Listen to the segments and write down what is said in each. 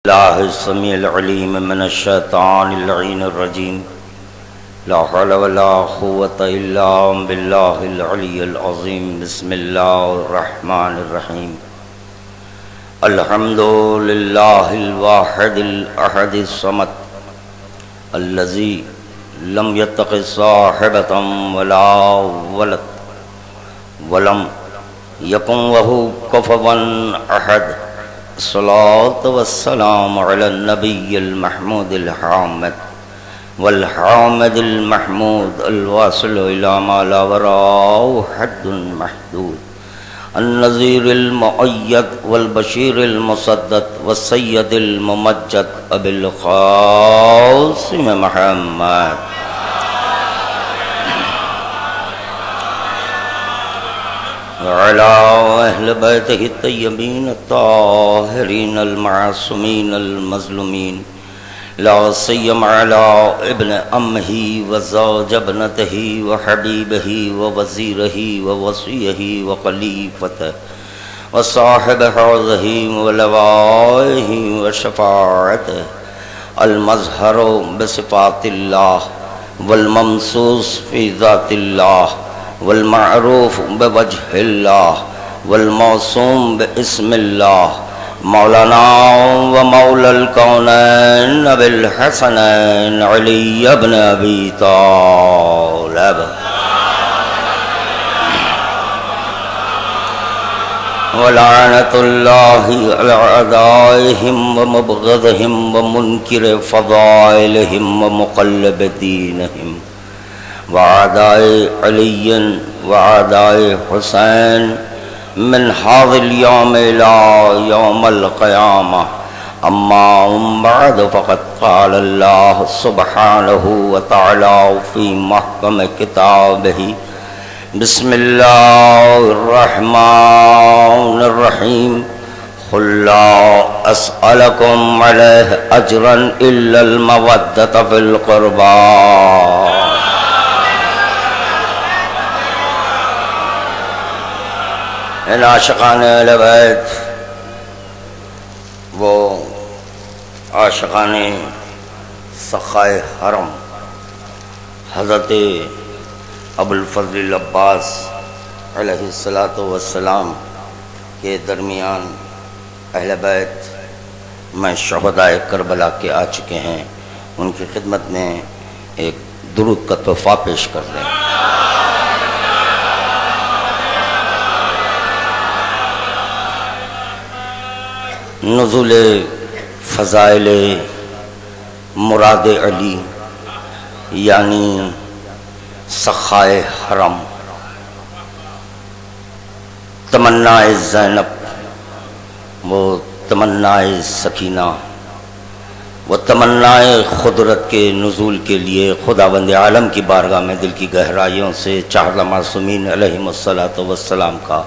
الله السميع العليم من الشيطان اللعين الرجيم لا حول ولا قوة إلا بالله العلي العظيم بسم الله الرحمن الرحيم الحمد لله الواحد الأحد الصمد الذي لم يتخذ صاحبة ولا ولد ولم يكن له كفوا أحد الصلاة والسلام على النبي المحمود الحامد والحامد المحمود الواصل إلى ما لا وراءه حد محدود النذير المؤيد والبشير المصدد والسيد الممجد أبي القاسم محمد وعلى أهل بيته الطيبين الطاهرين المعصومين المظلومين لا سيما على ابن أمه وزوج ابنته وحبيبه ووزيره ووصيه وخليفته وصاحب حوضه ولوائه وشفاعته المظهر بصفات الله والممسوس في ذات الله والمعروف بوجه الله والموصوم باسم الله مولانا ومولى الكونين أبي الحسنين علي بن أبي طالب ولعنة الله على أعدائهم ومبغضهم ومنكر فضائلهم ومقلب دينهم وعداء علي وعداء حسين من هذا اليوم إلى يوم القيامة أما بعد فقد قال الله سبحانه وتعالى في محكم كتابه بسم الله الرحمن الرحيم قل لا أسألكم عليه أجرا إلا المودة في القربى ان عاشقان اہل بیت وہ عاشقان سخائے حرم حضرت ابو الفضل العباس علیہ السلام کے درمیان اہل بیت میں شہدائے کربلا کے آ چکے ہیں، ان کی خدمت میں ایک درود کا تحفہ پیش کر دیں۔ نزول فضائل مراد علی یعنی سخائے حرم، تمنا زینب، وہ تمنا سکینہ، وہ تمنا قدرت کے نزول کے لیے خداوند عالم کی بارگاہ میں دل کی گہرائیوں سے چاہدہ معصومین علیہم السلام کا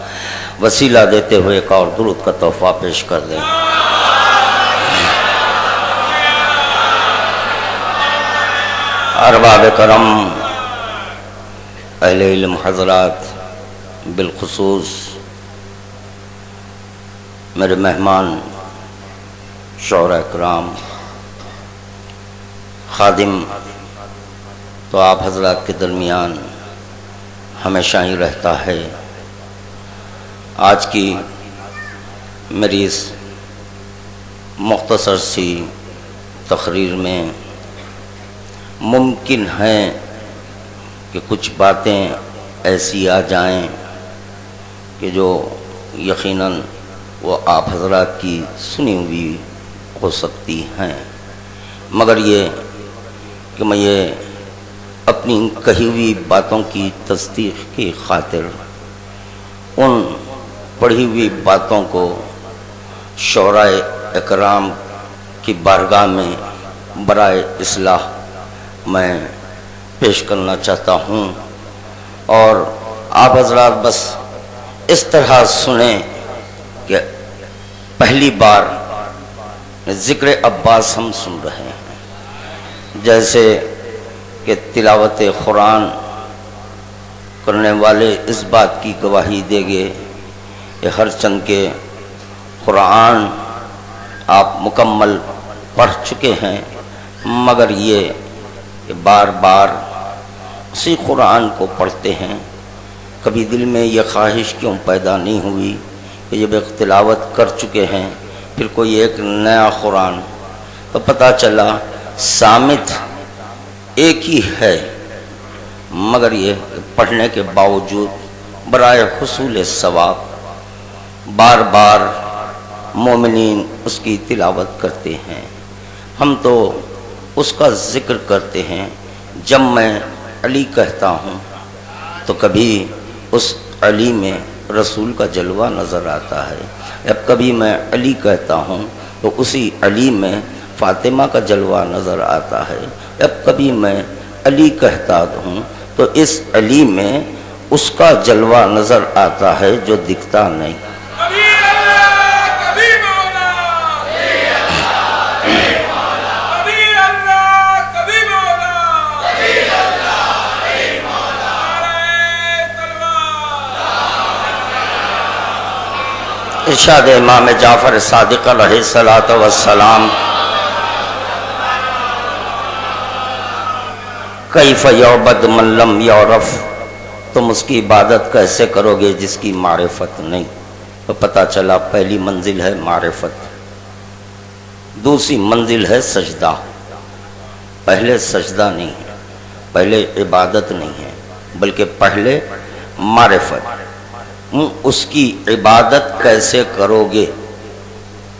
وسیلہ دیتے ہوئے ایک اور درود کا تحفہ پیش کر دیں۔ ارباب کرم، اہل علم حضرات، بالخصوص میرے مہمان شعراء کرام، خادم تو آپ حضرات کے درمیان ہمیشہ ہی رہتا ہے۔ آج کی میری اس مختصر سی تقریر میں ممکن ہے کہ کچھ باتیں ایسی آ جائیں کہ جو یقیناً وہ آپ حضرات کی سنی ہوئی ہو سکتی ہیں، مگر یہ کہ میں یہ اپنی کہی ہوئی باتوں کی تصدیق کی خاطر ان پڑھی ہوئی باتوں کو شعراء اکرام کی بارگاہ میں برائے اصلاح میں پیش کرنا چاہتا ہوں، اور آپ حضرات بس اس طرح سنیں کہ پہلی بار ذکر عباس ہم سن رہے ہیں، جیسے کہ تلاوت قرآن کرنے والے اس بات کی گواہی دے گے کہ ہر چند کے قرآن آپ مکمل پڑھ چکے ہیں، مگر یہ کہ بار بار اسی قرآن کو پڑھتے ہیں، کبھی دل میں یہ خواہش کیوں پیدا نہیں ہوئی کہ جب ایک تلاوت کر چکے ہیں پھر کوئی ایک نیا قرآن؟ تو پتہ چلا صامت ایک ہی ہے، مگر یہ پڑھنے کے باوجود برائے حصول ثواب بار بار مومنین اس کی تلاوت کرتے ہیں۔ ہم تو اس کا ذکر کرتے ہیں، جب میں علی کہتا ہوں تو کبھی اس علی میں رسول کا جلوہ نظر آتا ہے، جب کبھی میں علی کہتا ہوں تو اسی علی میں فاطمہ کا جلوہ نظر آتا ہے، جب کبھی میں علی کہتا ہوں تو اس علی میں اس کا جلوہ نظر آتا ہے جو دکھتا نہیں۔ ارشاد امام جعفر صادق علیہ الصلوۃ والسلام، کیف یعبد من لم یعرف، تم اس کی عبادت کیسے کرو گے جس کی معرفت نہیں؟ تو پتہ چلا پہلی منزل ہے معرفت، دوسری منزل ہے سجدہ۔ پہلے سجدہ نہیں ہے، پہلے عبادت نہیں ہے، بلکہ پہلے معرفت۔ اس کی عبادت کیسے کرو گے؟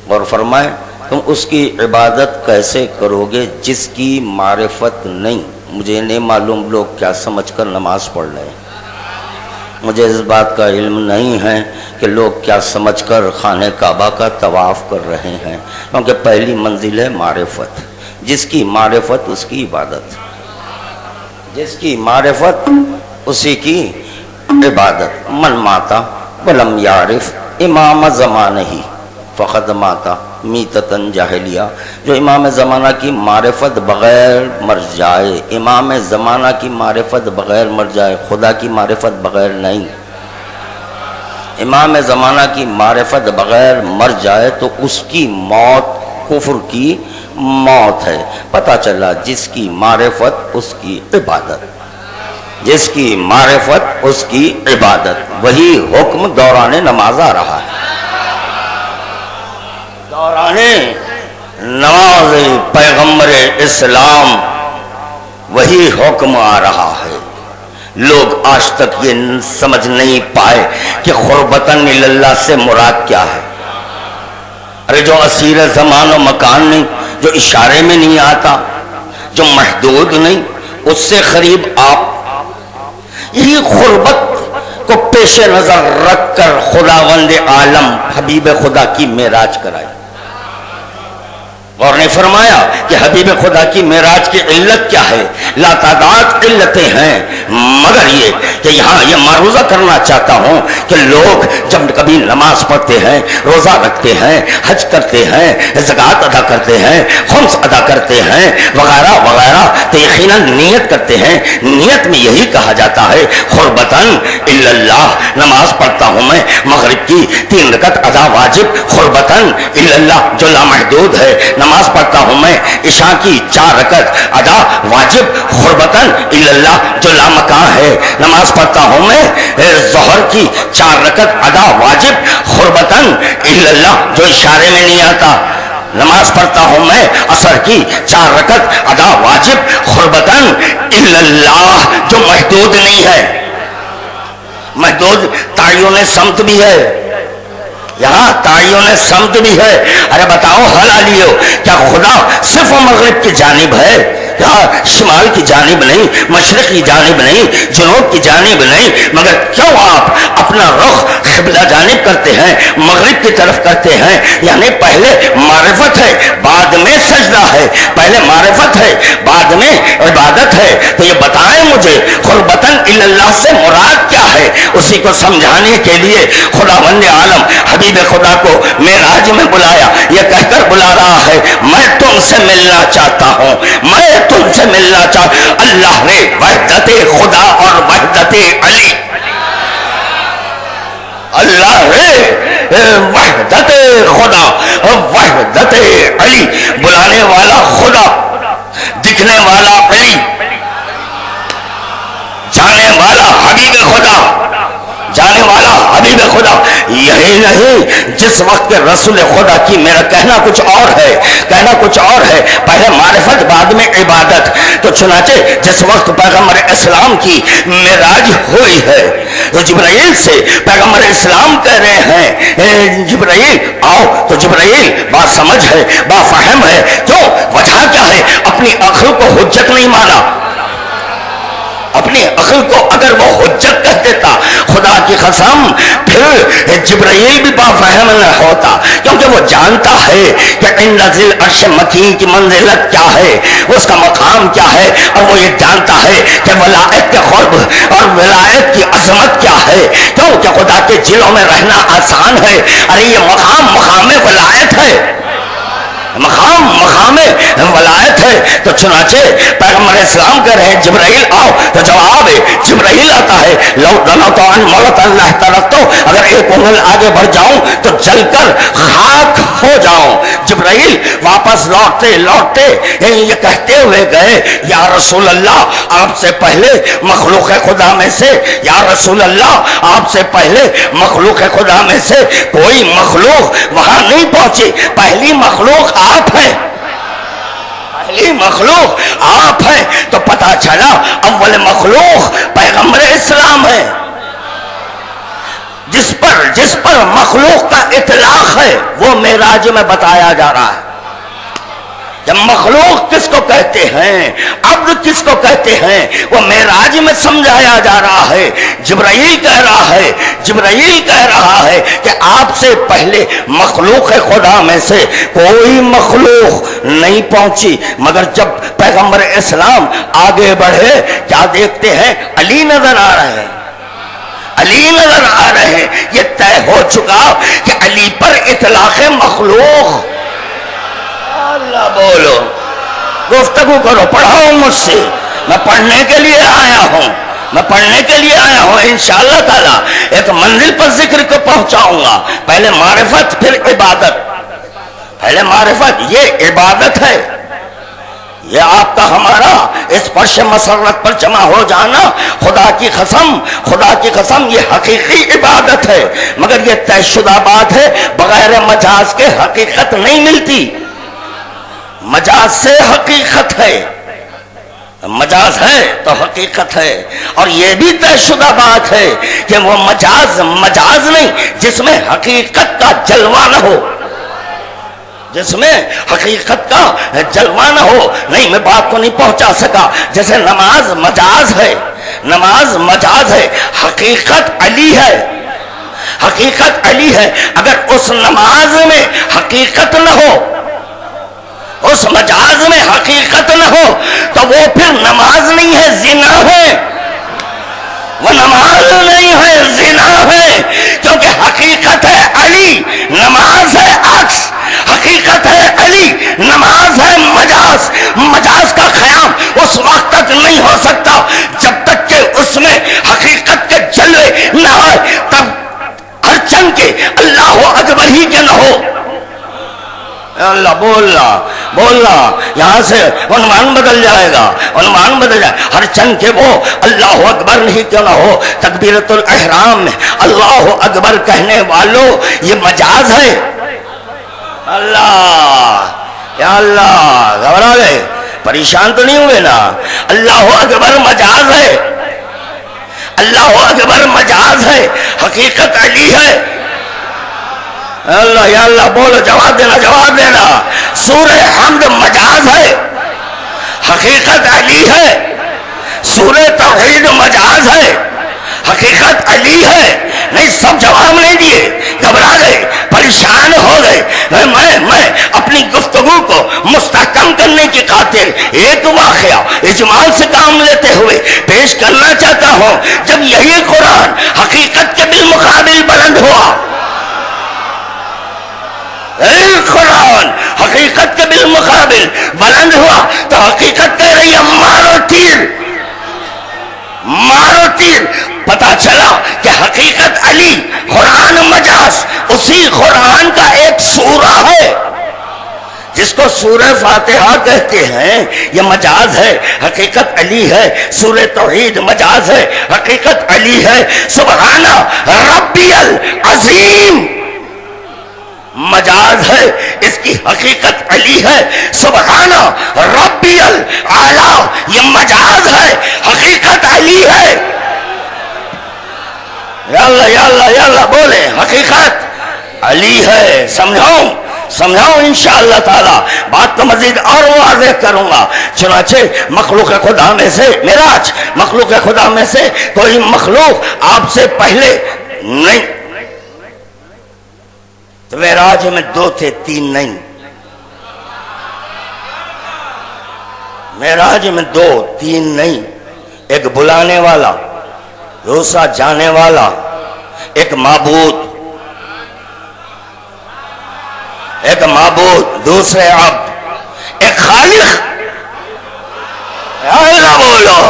اور فرمائے تم اس کی عبادت کیسے کرو گے جس کی معرفت نہیں؟ مجھے نہیں معلوم لوگ کیا سمجھ کر نماز پڑھ رہے ہیں، مجھے اس بات کا علم نہیں ہے کہ لوگ کیا سمجھ کر خانہ کعبہ کا طواف کر رہے ہیں، کیونکہ پہلی منزل ہے معرفت۔ جس کی معرفت اس کی عبادت، جس کی معرفت اسی کی عبادت۔ من ماتا ولم یعرف امام زمانہ ہی فقد ماتا میتتن جاہلیہ، جو امام زمانہ کی معرفت بغیر مر جائے، امام زمانہ کی معرفت بغیر مر جائے، خدا کی معرفت بغیر نہیں۔ امام زمانہ کی معرفت بغیر مر جائے تو اس کی موت کفر کی موت ہے۔ پتہ چلا جس کی معرفت اس کی عبادت، جس کی معرفت اس کی عبادت، وہی حکم دوران نماز آ رہا ہے۔ دوران نماز پیغمبر اسلام وہی حکم آ رہا ہے۔ لوگ آج تک یہ سمجھ نہیں پائے کہ قربتاً اللہ سے مراد کیا ہے۔ ارے جو اسیر زمان و مکان نہیں، جو اشارے میں نہیں آتا، جو محدود نہیں، اس سے قریب آپ، یہی قربت کو پیش نظر رکھ کر خداوند عالم حبیب خدا کی معراج کرائی، اور نے فرمایا کہ حبیب خدا کی معراج کی علت کیا ہے؟ لا تعداد علتیں ہیں، مگر یہ کہ یہاں یہ معروضہ کرنا چاہتا ہوں کہ لوگ جب کبھی نماز پڑھتے ہیں، روزہ رکھتے ہیں، حج کرتے ہیں، زکوٰۃ ادا کرتے ہیں، خمس ادا کرتے ہیں وغیرہ وغیرہ، تو یقیناً نیت کرتے ہیں۔ نیت میں یہی کہا جاتا ہے قربتاً الی اللہ، نماز پڑھتا ہوں میں مغرب کی 3 رکعت ادا واجب قربتاً الی اللہ جو لامحدود ہے، نماز پڑھتا ہوں میں عشاء کی 4 رکعت ادا واجب قربتاً الی اللہ جو لامکان ہے، نماز پڑھتا ہوں میں ظہر کی 4 رکعت ادا واجب قربتاً الی اللہ جو اشارے میں نہیں آتا، نماز پڑھتا ہوں میں عصر کی 4 رکعت ادا واجب قربتاً الی اللہ جو محدود نہیں ہے۔ محدود تعین سمت بھی ہے، یہاں تعین سمت بھی ہے۔ ارے بتاؤ حلالیو، کیا خدا صرف مغرب کی جانب ہے؟ کیا شمال کی جانب نہیں، مشرق کی جانب نہیں، جنوب کی جانب نہیں؟ مگر کیوں آپ اپنا رخ قبلہ جانب کرتے ہیں، مغرب کی طرف کرتے ہیں؟ یعنی پہلے معرفت ہے بعد میں سجدہ ہے، پہلے معرفت ہے بعد میں عبادت ہے۔ تو یہ بتائیں مجھے قربتاً الی اللہ سے مراد کیا ہے؟ اسی کو سمجھانے کے لیے خداوند عالم حبیب خدا کو معراج میں بلایا، یہ کہہ کر بلا رہا ہے میں تم سے ملنا چاہتا ہوں، میں تم سے ملنا چاہتا۔ اللہ نے وحدت خدا اور وحدت علی، اللہ ہے وحدت خدا، وحدت علی، بلانے والا خدا، دکھنے والا علی، جانے والا حبیب خدا، جانے والا حبیب خدا۔ یہی نہیں، جس وقت کے رسول خدا کی، میرا کہنا کچھ اور ہے، کہنا کچھ اور ہے، پہلے معرفت بعد میں عبادت۔ تو چنانچہ جس وقت پیغمبر اسلام کی معراج ہوئی ہے تو جبرائیل سے پیغمبر اسلام کہہ رہے ہیں جبرائیل آؤ، تو جبرائیل با سمجھ ہے، با فہم ہے، کیوں؟ وجہ کیا ہے؟ اپنی عقل کو حجت نہیں مانا۔ اپنی عقل کو اگر وہ حجت کہہ دیتا، خدا کی قسم پھر جبرائیل بھی بافہم نہ ہوتا، کیونکہ وہ جانتا ہے کہ عند ذی العرش مکین کی منزلت کیا ہے، اس کا مقام کیا ہے، اور وہ یہ جانتا ہے کہ ولایت کے قرب اور ولایت کی عظمت کیا ہے، کیونکہ خدا کے جلوں میں رہنا آسان ہے، ارے یہ مقام ولایت ہے، مقام ولایت ہے۔ تو چنانچہ پیغمبر اسلام کہہ رہے ہیں جبرائیل آؤ، تو جواب جبرائیل آتا ہے لو دنوت عن موت اللہ ترکتو، اگر ایک انگل آگے بڑھ جاؤں تو جل کر خاک ہو جاؤں۔ جبرائیل واپس لوٹتے یہ کہتے ہوئے گئے یا رسول اللہ آپ سے پہلے مخلوق خدا میں سے، یا رسول اللہ آپ سے پہلے مخلوق خدا میں سے کوئی مخلوق وہاں نہیں پہنچی، پہلی مخلوق آپ ہیں، پہلی مخلوق آپ ہیں۔ تو پتا چلا اول مخلوق پیغمبر اسلام ہے، جس پر مخلوق کا اطلاق ہے وہ معراج میں بتایا جا رہا ہے۔ جب مخلوق کس کو کہتے ہیں، عبد کس کو کہتے ہیں، وہ معراج میں سمجھایا جا رہا ہے۔ جبرائیل کہہ رہا ہے کہ آپ سے پہلے مخلوق خدا میں سے کوئی مخلوق نہیں پہنچی، مگر جب پیغمبر اسلام آگے بڑھے کیا دیکھتے ہیں؟ علی نظر آ رہے ہیں، علی نظر آ رہے ہیں۔ یہ طے ہو چکا کہ علی پر اطلاق مخلوق۔ اللہ بولو، گفتگو کرو، پڑھاؤ مجھ سے، میں پڑھنے کے لیے آیا ہوں، انشاءاللہ تعالی ایک منزل پر ذکر کو پہنچاؤں گا۔ پہلے معرفت پھر عبادت، پہلے معرفت، یہ عبادت ہے، یہ آپ کا ہمارا اس فرش مسرت پر جمع ہو جانا خدا کی قسم یہ حقیقی عبادت ہے، مگر یہ طے شدہ بات ہے، بغیر مجاز کے حقیقت نہیں ملتی۔ مجاز سے حقیقت ہے، مجاز ہے تو حقیقت ہے، اور یہ بھی طے شدہ بات ہے کہ وہ مجاز نہیں جس میں حقیقت کا جلوہ نہ ہو، جس میں حقیقت کا جلوہ نہ ہو۔ نہیں، میں بات کو نہیں پہنچا سکا۔ جیسے نماز مجاز ہے، حقیقت علی ہے، اگر اس نماز میں حقیقت نہ ہو، اس مجاز میں حقیقت نہ ہو تو وہ پھر نماز نہیں ہے، زنا ہے، وہ نماز نہیں ہے، زنا ہے، کیونکہ حقیقت ہے علی، نماز ہے عکس، حقیقت ہے علی، نماز ہے مجاز کا قیام اس وقت تک نہیں ہو سکتا جب تک کہ اس میں حقیقت کے جلوے نہ آئے، تب ہر چند کے اللہ اکبر ہی کے نہ ہو۔ اللہ بولنا، یہاں سے عنوان بدل جائے گا، ہر چند کے وہ اللہ اکبر نہیں کیوں نہ ہو۔ تکبیرۃ الاحرام میں اللہ اکبر کہنے والوں یہ مجاز ہے۔ یا اللہ، گھبرا گئے، پریشان تو نہیں ہوئے نا؟ اللہ اکبر مجاز ہے، اللہ اکبر مجاز ہے، حقیقت علی ہے۔ اللہ، یا اللہ بولو، جواب دینا۔ سورہ حمد مجاز ہے، حقیقت علی ہے۔ سورہ توحید مجاز ہے، حقیقت علی ہے۔ نہیں، سب جواب نہیں دیے، گھبرا گئے، پریشان ہو گئے۔ میں اپنی گفتگو کو مستحکم کرنے کی خاطر ایک واقعہ اجمال سے کام لیتے ہوئے پیش کرنا چاہتا ہوں۔ جب یہی قرآن حقیقت کے بالمقابل بلند ہوا، قرآن حقیقت کے بالمقابل بلند ہوا تو حقیقت کہہ رہی ہے مارو تیر۔ پتا چلا کہ حقیقت علی، قرآن مجاز، اسی قرآن کا ایک سورہ ہے جس کو سورہ فاتحہ کہتے ہیں، یہ مجاز ہے، حقیقت علی ہے۔ سورہ توحید مجاز ہے، حقیقت علی ہے۔ سبحان ربی العظیم مجاز ہے، اس کی حقیقت علی ہے۔ سبحان ربی الاعلی یہ مجاز ہے، حقیقت علی ہے۔ یا اللہ یا اللہ یا اللہ بولے، حقیقت علی ہے۔ سمجھاؤں انشاءاللہ تعالی، بات تو مزید اور واضح کروں گا۔ چنانچہ مخلوق خدا میں سے معراج، مخلوق خدا میں سے کوئی مخلوق آپ سے پہلے نہیں، تو معراج میں 2 تھے 3 نہیں، معراج میں 2 3 نہیں، ایک بلانے والا، دوسرا جانے والا، ایک معبود، دوسرے عبد، ایک خالق، اللہ بولو،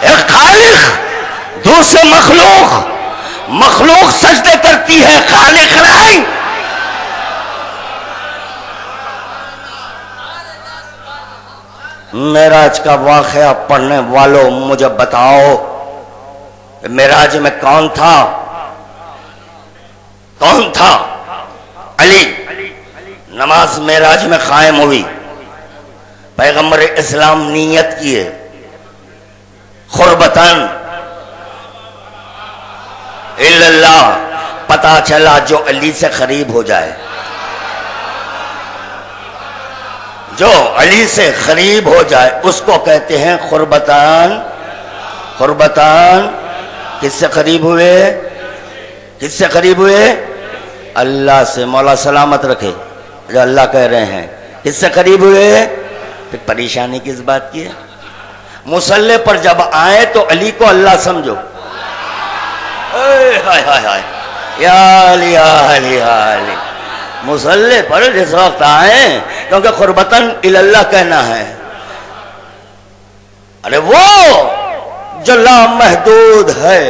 ایک خالق، دوسرے مخلوق سجدے کرتی ہے، خالق نہیں۔ معراج کا واقعہ پڑھنے والوں مجھے بتاؤ، معراج میں کون تھا؟ علی۔ نماز معراج میں قائم ہوئی، پیغمبر اسلام نیت کیے، قربتاً اللہ، پتا چلا جو علی سے قریب ہو جائے، جو علی سے قریب ہو جائے اس کو کہتے ہیں قربتاً۔ کس سے قریب ہوئے؟ اللہ سے۔ مولا سلامت رکھے جو اللہ کہہ رہے ہیں، کس سے قریب ہوئے؟ پھر پریشانی کس بات کی ہے؟ مصلی پر جب آئے تو علی کو اللہ سمجھو، یا علی مصلی پر جس وقت آئے، کیونکہ قربتاً اللہ کہنا ہے۔ ارے وہ جو لامحدود ہے،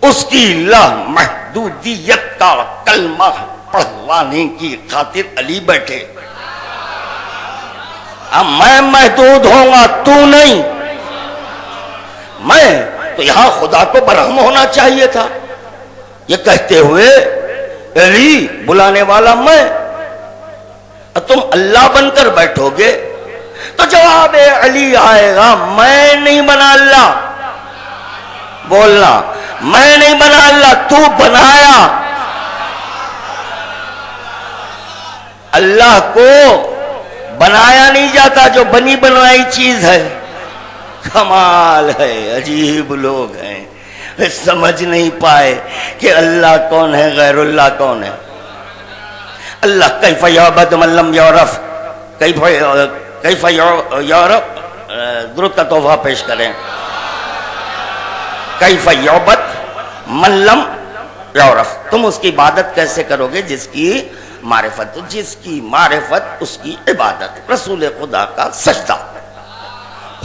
اس کی لامحدودیت کا کلمہ پڑھوانے کی خاطر علی بیٹھے۔ اب میں محدود ہوں گا، تو نہیں، میں تو یہاں خدا کو برہم ہونا چاہیے تھا، یہ کہتے ہوئے علی بلانے والا میں، تم اللہ بن کر بیٹھو گے تو جواب علی آئے گا، میں نہیں بنا اللہ، بولنا میں نہیں بنا اللہ، تو بنایا۔ اللہ کو بنایا نہیں جاتا، جو بنی بنائی چیز ہے۔ کمال ہے، عجیب لوگ ہیں، سمجھ نہیں پائے کہ اللہ کون ہے، غیر اللہ کون ہے۔ اللہ کیف یعبد من لم یعرف، کیف یعرف، درود کا تحفہ پیش کریں۔ کیف یعبد من لم یعرف، تم اس کی عبادت کیسے کرو گے جس کی معرفت، جس کی معرفت اس کی عبادت۔ رسول خدا کا سجدہ،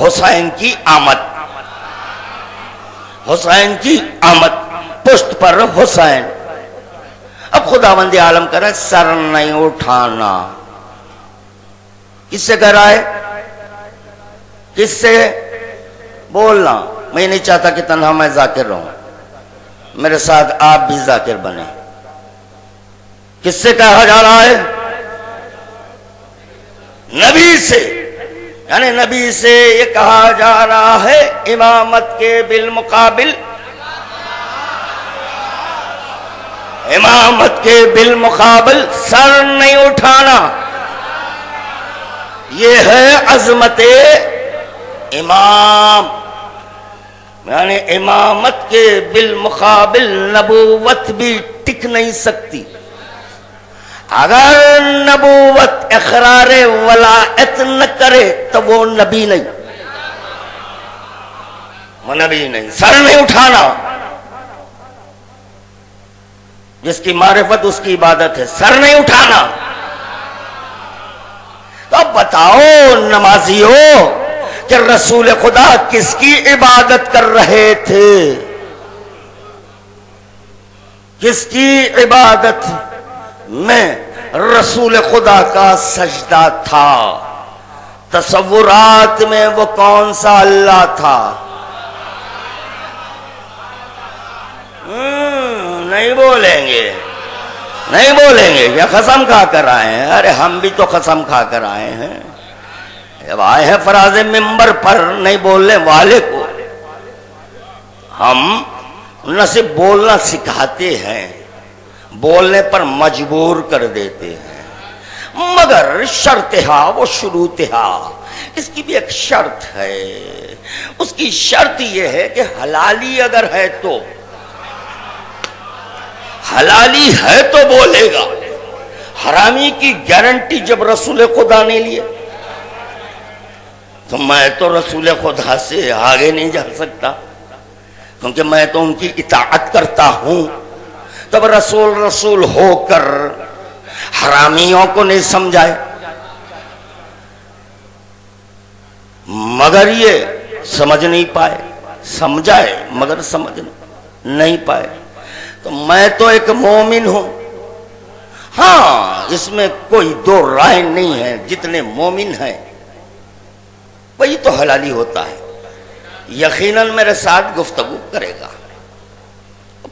حسین کی آمد، پشت پر حسین۔ اب خداوند عالم کہہ رہا ہے سر نہیں اٹھانا، کس سے کہہ رہا ہے؟ کس سے؟ بولنا۔ میں نہیں چاہتا کہ تنہا میں ذاکر رہوں، میرے ساتھ آپ بھی ذاکر بنے۔ کس سے کہا جا رہا ہے؟ نبی سے، یعنی نبی سے یہ کہا جا رہا ہے امامت کے بالمقابل، امامت کے بالمقابل سر نہیں اٹھانا، یہ ہے عظمت امام، یعنی امامت کے بالمقابل نبوت بھی ٹک نہیں سکتی۔ اگر نبوت اقرار ولایت نہ کرے تو وہ نبی نہیں، وہ نبی نہیں۔ سر نہیں اٹھانا، جس کی معرفت اس کی عبادت ہے، سر نہیں اٹھانا۔ تو اب بتاؤ نمازیوں کہ رسول خدا کس کی عبادت کر رہے تھے؟ کس کی عبادت میں رسول خدا کا سجدہ تھا؟ تصورات میں وہ کون سا اللہ تھا؟ نہیں بولیں گے، نہیں بولیں گے، کیا قسم کھا کر آئے ہیں؟ ارے ہم بھی تو قسم کھا کر آئے ہیں، جب آئے ہیں فراز منبر پر نہیں بولنے والے کو ہم نہ صرف بولنا سکھاتے ہیں، بولنے پر مجبور کر دیتے ہیں، مگر شرطہا و شروطہا، اس کی بھی ایک شرط ہے۔ اس کی شرط یہ ہے کہ حلالی اگر ہے تو، حلالی ہے تو بولے گا۔ حرامی کی گارنٹی جب رسول خدا نے لیے تو میں تو رسول خدا سے آگے نہیں جا سکتا، کیونکہ میں تو ان کی اطاعت کرتا ہوں۔ تب رسول ہو کر حرامیوں کو نہیں سمجھائے، مگر یہ سمجھ نہیں پائے، سمجھائے مگر سمجھ نہیں پائے۔ تو میں تو ایک مومن ہوں، ہاں اس میں کوئی دو رائے نہیں ہے، جتنے مومن ہیں وہی تو حلالی ہوتا ہے، یقیناً میرے ساتھ گفتگو کرے گا۔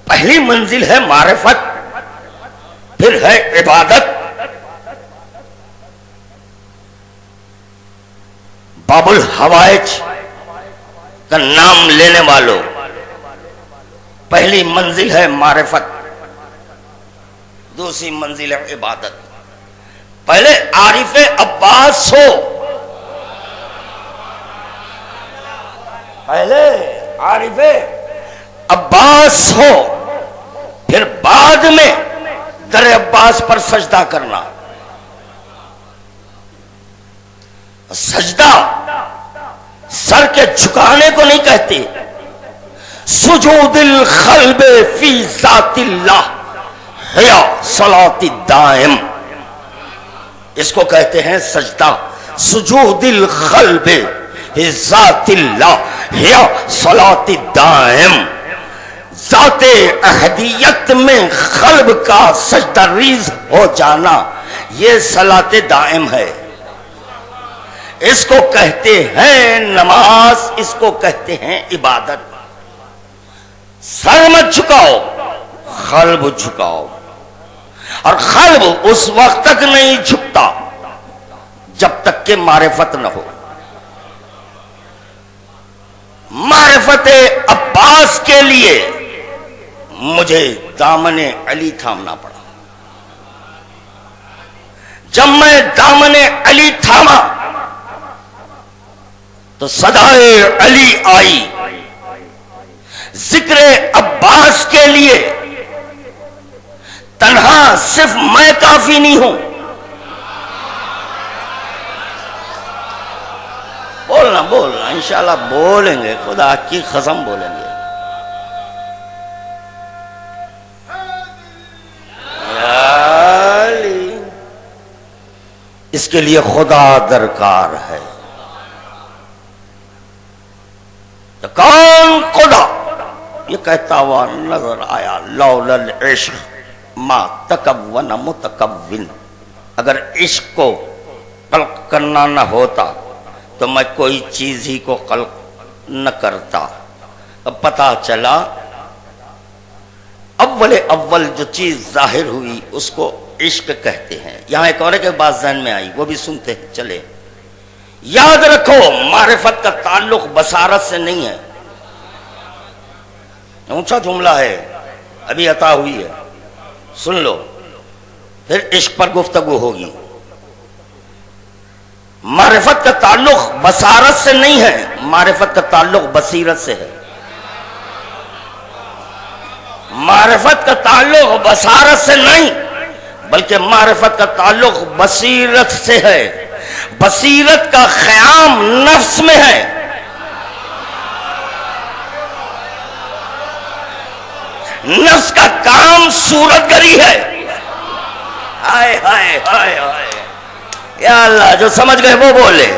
پہلی منزل ہے معرفت، پھر ہے عبادت۔ باب الحوائج کا نام لینے والوں، پہلی منزل ہے معرفت، دوسری منزل ہے عبادت۔ پہلے عارف عباس ہو، پہلے عارف عباس ہو، پھر بعد میں در عباس پر سجدہ کرنا۔ سجدہ سر کے جھکانے کو نہیں کہتے، سجود القلب فی ذات اللہ یا صلاۃ الدائم، اس کو کہتے ہیں سجدہ۔ سجود القلب فی ذات اللہ یا صلاۃ الدائم، ذات احدیت میں قلب کا سجدہ ریز ہو جانا، یہ صلاۃ دائم ہے۔ اس کو کہتے ہیں نماز، اس کو کہتے ہیں عبادت۔ سر مت جھکاؤ، قلب جھکاؤ، اور قلب اس وقت تک نہیں جھکتا جب تک کہ معرفت نہ ہو۔ معرفت عباس کے لیے مجھے دامن علی تھامنا پڑا۔ جب میں دامن علی تھاما تو صدائے علی آئی۔ ذکر عباس کے لیے تنہا صرف میں کافی نہیں ہوں، بولنا انشاءاللہ بولیں گے، خدا کی قسم بولیں گے۔ اس کے لیے خدا درکار ہے۔ تو کون خدا؟ یہ کہتا ہوا نظر آیا، لولا العشق ما تکون متکون، اگر عشق کو خلق کرنا نہ ہوتا تو میں کوئی چیز ہی کو خلق نہ کرتا۔ اب پتا چلا اول جو چیز ظاہر ہوئی اس کو عشق کہتے ہیں۔ یہاں ایک اور ایک بات ذہن میں آئی، وہ بھی سنتے ہیں چلے۔ یاد رکھو معرفت کا تعلق بصارت سے نہیں ہے، اونچا جملہ ہے، ابھی عطا ہوئی ہے، سن لو، پھر عشق پر گفتگو ہوگی۔ معرفت کا تعلق بصارت سے نہیں ہے، معرفت کا تعلق بصیرت سے ہے۔ معرفت کا تعلق بصارت سے نہیں بلکہ معرفت کا تعلق بصیرت سے ہے۔ بصیرت کا قیام نفس میں ہے، نفس کا کام صورت گری ہے۔ ہائے ہائے ہائے ہائے، یا اللہ جو سمجھ گئے وہ بولے۔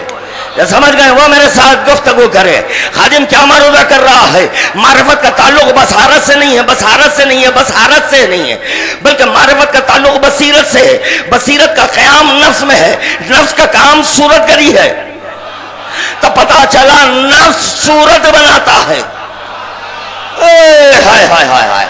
یا سمجھ گئے؟ وہ میرے ساتھ گفتگو کرے. خادم کیا معروضہ کر رہا ہے؟ معرفت کا تعلق بصارت سے نہیں ہے، بصارت سے نہیں ہے، بصارت سے نہیں ہے، بلکہ معرفت کا تعلق بصیرت سے ہے. بصیرت کا قیام نفس میں ہے، نفس کا کام صورت گری ہے. تو پتا چلا نفس صورت بناتا ہے. ہائے ہائے ہائے ہائے،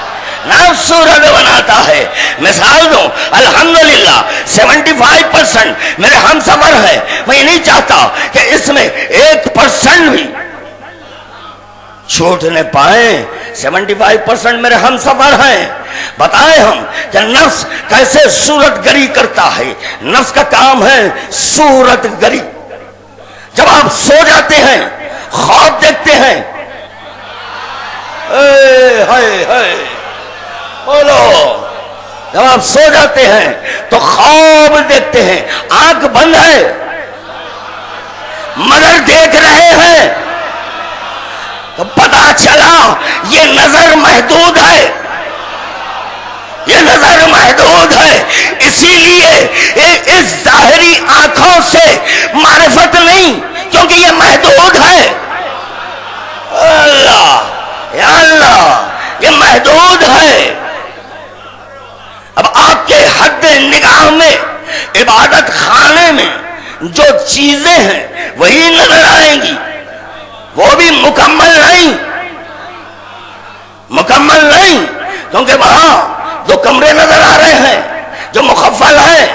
نفس صورت بناتا ہے. مثال دوں، الحمدللہ 75% میرے ہم سفر ہے. میں نہیں چاہتا کہ اس میں 1% بھی چھوٹنے پائیں. 75% میرے ہم سفر ہیں. بتائیں ہم کہ نفس کیسے صورت گری کرتا ہے. نفس کا کام ہے صورت گری. جب آپ سو جاتے ہیں خواب دیکھتے ہیں، ہائے ہائے بولو، جب آپ سو جاتے ہیں تو خواب دیکھتے ہیں، آنکھ بند ہے مگر دیکھ رہے ہیں، تو پتا چلا یہ نظر محدود ہے، یہ نظر محدود ہے. اسی لیے اس ظاہری آنکھوں سے معرفت نہیں، کیونکہ یہ محدود ہے. اللہ یا اللہ، یہ محدود ہے. اب آپ کے حد نگاہ میں عبادت خانے میں جو چیزیں ہیں وہی نظر آئیں گی، وہ بھی مکمل نہیں، مکمل نہیں، کیونکہ وہاں دو کمرے نظر آ رہے ہیں جو مخفل ہیں.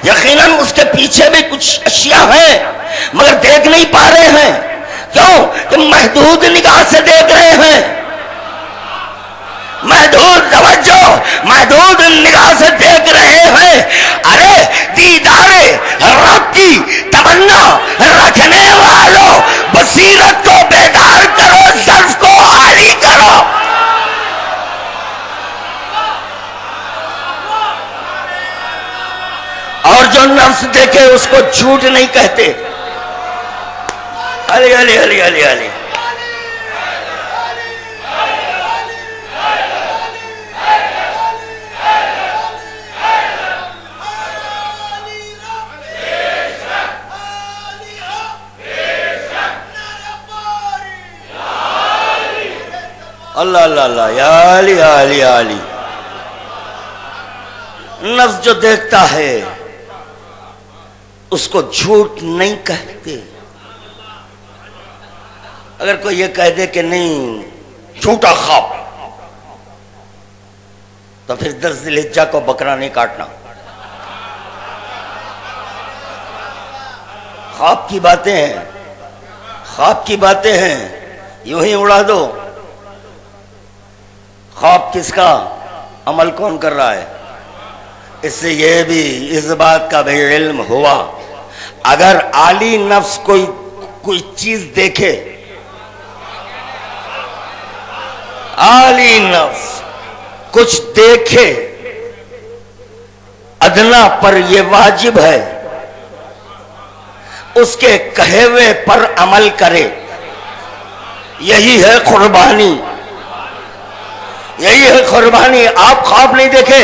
یقیناً اس کے پیچھے بھی کچھ اشیاء ہیں مگر دیکھ نہیں پا رہے ہیں. کیوں؟ کہ محدود نگاہ سے دیکھ رہے ہیں، محدود توجہ، محدود نگاہ سے دیکھ رہے ہیں. ارے دیدار رب کی تمنا رکھنے والوں، بصیرت کو بیدار کرو، ظرف کو عالی کرو. اور جو نفس دیکھے اس کو جھوٹ نہیں کہتے. علی علی علی علی علی. اللہ اللہ اللہ، یا علی یا علی یا علی. نفس جو دیکھتا ہے اس کو جھوٹ نہیں کہتے. اگر کوئی یہ کہہ دے کہ نہیں جھوٹا خواب، تو پھر 10 ذی الحجہ کو بکرا نہیں کاٹنا. خواب کی باتیں ہیں، خواب کی باتیں ہیں، یوں ہی اڑا دو. خواب کس کا؟ عمل کون کر رہا ہے؟ اس سے یہ بھی اس بات کا بھی علم ہوا، اگر عالی نفس کوئی چیز دیکھے، عالی نفس کچھ دیکھے، ادنا پر یہ واجب ہے اس کے کہے ہوئے پر عمل کرے. یہی ہے قربانی، یہی ہے قربانی. آپ خواب نہیں دیکھے،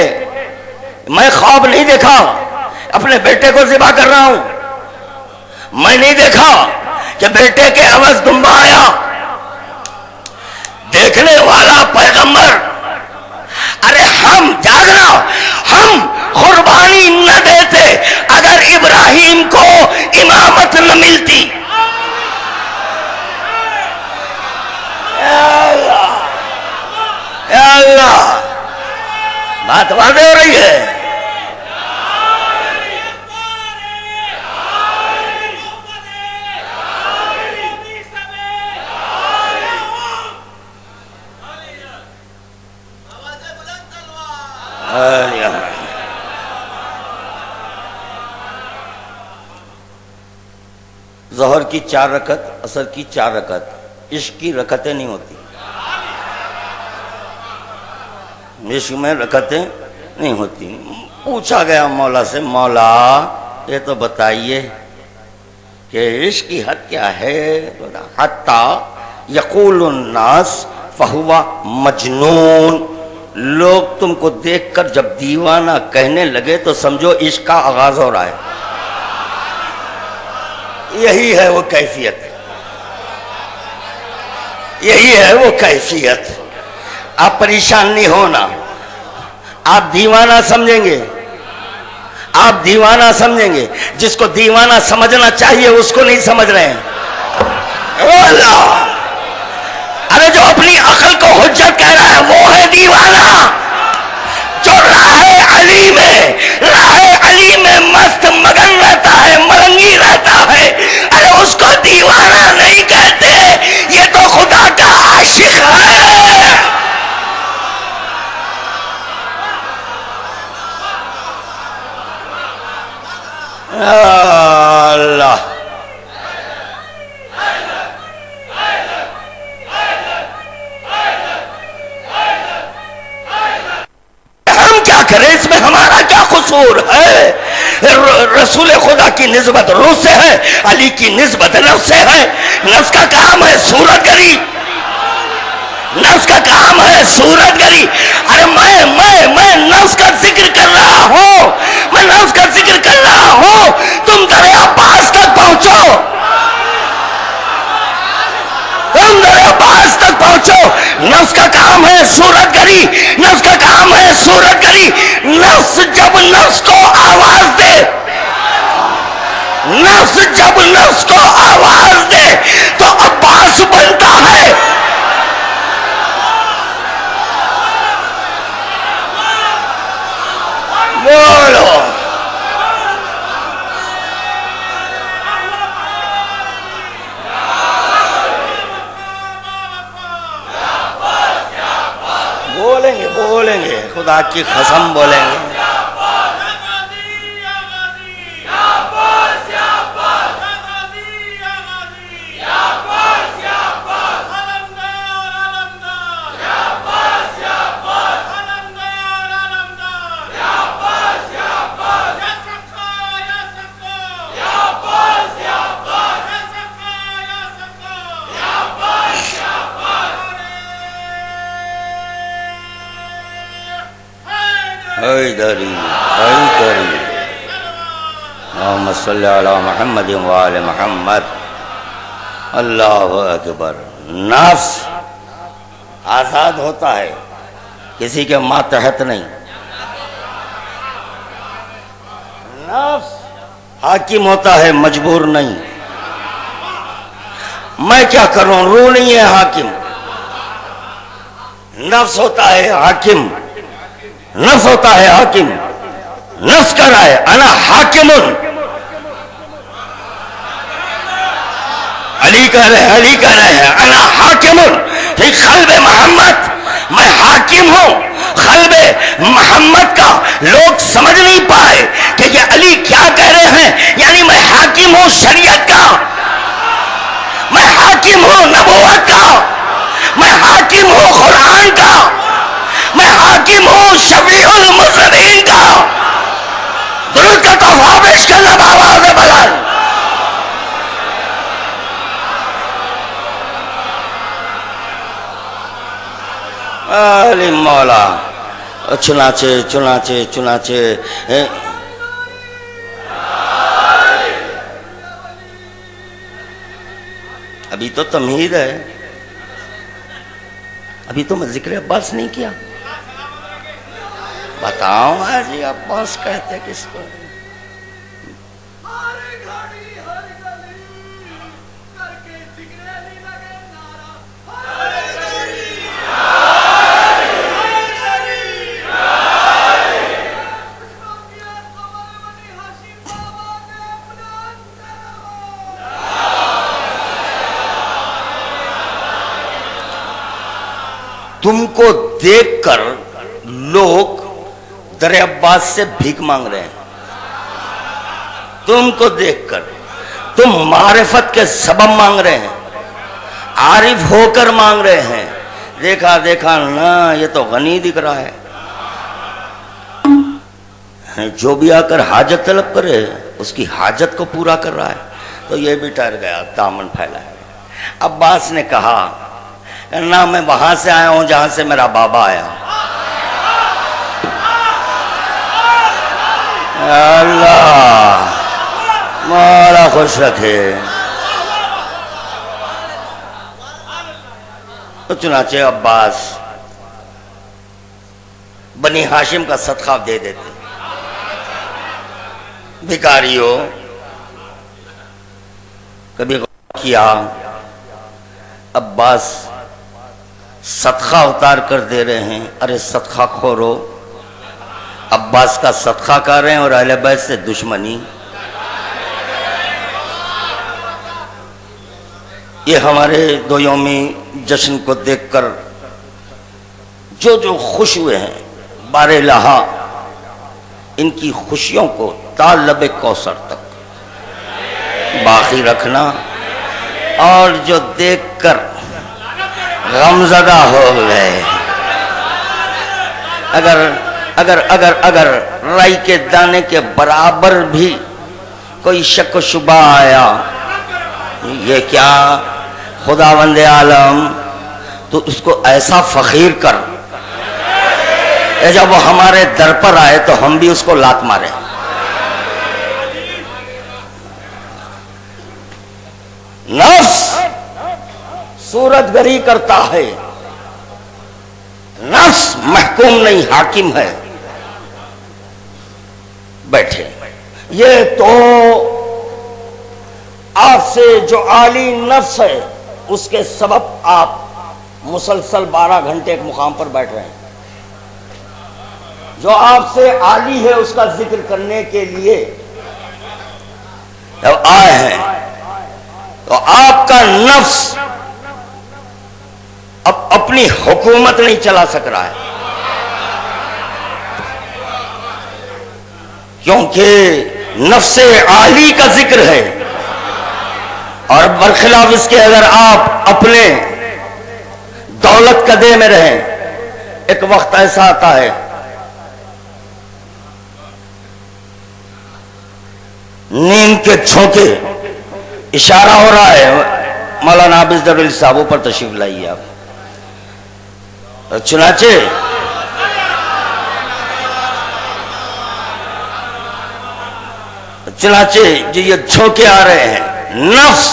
میں خواب نہیں دیکھا اپنے بیٹے کو ذبح کر رہا ہوں. میں نہیں دیکھا کہ بیٹے کے عوض دمبا آیا. دیکھنے والا پیغمبر. ارے ہم جاگنا، ہم قربانی نہ دیتے اگر ابراہیم کو امامت نہ ملتی. اے اللہ، بات واضح ہو رہی ہے. ظہر کی 4 رکعت، عصر کی 4 رکعت، عشق کی رکعتیں نہیں ہوتی. عشق میں رکعتیں نہیں ہوتی. پوچھا گیا مولا سے، مولا یہ تو بتائیے کہ عشق کی حد کیا ہے؟ حتی یقول الناس فہو مجنون. لوگ تم کو دیکھ کر جب دیوانہ کہنے لگے تو سمجھو عشق کا آغاز ہو رہا ہے. یہی ہے وہ کیفیت، یہی ہے وہ کیفیت. آپ پریشان نہیں ہونا. آپ دیوانہ سمجھیں گے، آپ دیوانہ سمجھیں گے. جس کو دیوانہ سمجھنا چاہیے اس کو نہیں سمجھ رہے ہیں. اللہ، ارے جو اپنی عقل کو حجت کہہ رہا ہے وہ ہے دیوانہ. جو راہ علی میں مست مگن رہتا ہے، ملنگی رہتا ہے، ارے اس کو دیوانہ نہیں کہتے، یہ تو خدا کا عاشق ہے. اللہ، ہم کیا کریں اس میں؟ ہمارا کیا قصور ہے؟ رسول خدا کی نسبت روح سے ہے، علی کی نسبت نفس سے ہے. نفس کا کام ہے صورت گری، نفس کا کام ہے صورت گری. ارے میں نفس کا ذکر کر رہا ہوں، میں نفس کا ذکر کر رہا ہوں. تم دریا عباس تک پہنچو، تم دریا عباس تک پہنچو. نفس کا کام ہے صورت گری، نفس کا کام ہے صورت گری. نفس جب نفس کو آواز دے، نفس جب نفس کو آواز دے تو عباس بنتا ہے. بولو، بولیں گے خدا کی قسم بولیں گے. حیدری حیدری اللہم صلی علی محمد وآل محمد. اللہ اکبر. نفس آزاد ہوتا ہے، کسی کے ماتحت نہیں. نفس حاکم ہوتا ہے، مجبور نہیں. میں کیا کروں، روح نہیں ہے حاکم. نفس ہوتا ہے حاکم، نفس ہوتا ہے حاکم. نفس کر رہا ہے انا حاکم. علی کہہ رہے ہیں انا حاکم فی قلب محمد. میں حاکم ہوں قلب محمد کا. لوگ سمجھ نہیں پائے کہ یہ علی کیا کہہ رہے ہیں. یعنی میں حاکم ہوں شریعت کا، میں حاکم ہوں نبوت کا، میں حاکم ہوں قرآن کا، میں حاکم ہوں شفیع المذنبین کا. درود کا تحفہ پیش کرنا بآواز بلند. علی مولا. چنانچہ ابھی تو تمہید ہے، ابھی تو میں ذکر عباس نہیں کیا. بتاؤ جی عباس کہتے کس کو؟ تم کو دیکھ کر لوگ در عباس سے بھیک مانگ رہے ہیں. تم کو دیکھ کر تم معرفت کے سبب مانگ رہے ہیں، عارف ہو کر مانگ رہے ہیں. دیکھا نا، یہ تو غنی دکھ رہا ہے. جو بھی آ کر حاجت طلب کرے اس کی حاجت کو پورا کر رہا ہے. تو یہ بھی ٹر گیا، دامن پھیلا ہے. عباس نے کہا نہ میں وہاں سے آیا ہوں جہاں سے میرا بابا آیا. اللہ مولا خوش رکھے. تو چنانچہ عباس بنی ہاشم کا صدقہ دے دیتے. بھکاریوں کبھی غور کیا عباس صدقہ اتار کر دے رہے ہیں؟ ارے صدقہ خورو، عباس کا صدقہ کر رہے ہیں اور اہل بیت سے دشمنی. یہ ہمارے دو یومی جشن کو دیکھ کر جو خوش ہوئے ہیں بار لہا ان کی خوشیوں کو تا لب کوثر تک باقی رکھنا، اور جو دیکھ کر غمزدہ ہو گئے، اگر رائی کے دانے کے برابر بھی کوئی شک و شبہ آیا، یہ کیا خداوند عالم، تو اس کو ایسا فخیر کر کہ جب وہ ہمارے در پر آئے تو ہم بھی اس کو لات مارے. نفس صورت گری کرتا ہے، نفس محکوم نہیں حاکم ہے. بیٹھے. یہ تو آپ سے جو عالی نفس ہے اس کے سبب آپ مسلسل 12 گھنٹے ایک مقام پر بیٹھ رہے ہیں. جو آپ سے عالی ہے اس کا ذکر کرنے کے لیے جب آئے ہیں تو آپ کا نفس اب اپنی حکومت نہیں چلا سک رہا ہے، کیونکہ نفس عالی کا ذکر ہے. اور برخلاف اس کے اگر آپ اپنے دولت قدے میں رہیں، ایک وقت ایسا آتا ہے نیند کے جھونکے، اشارہ ہو رہا ہے مولانا عابد درویش صاحبوں پر تشریف لائیے آپ. چنانچہ جو یہ جھونکے آ رہے ہیں، نفس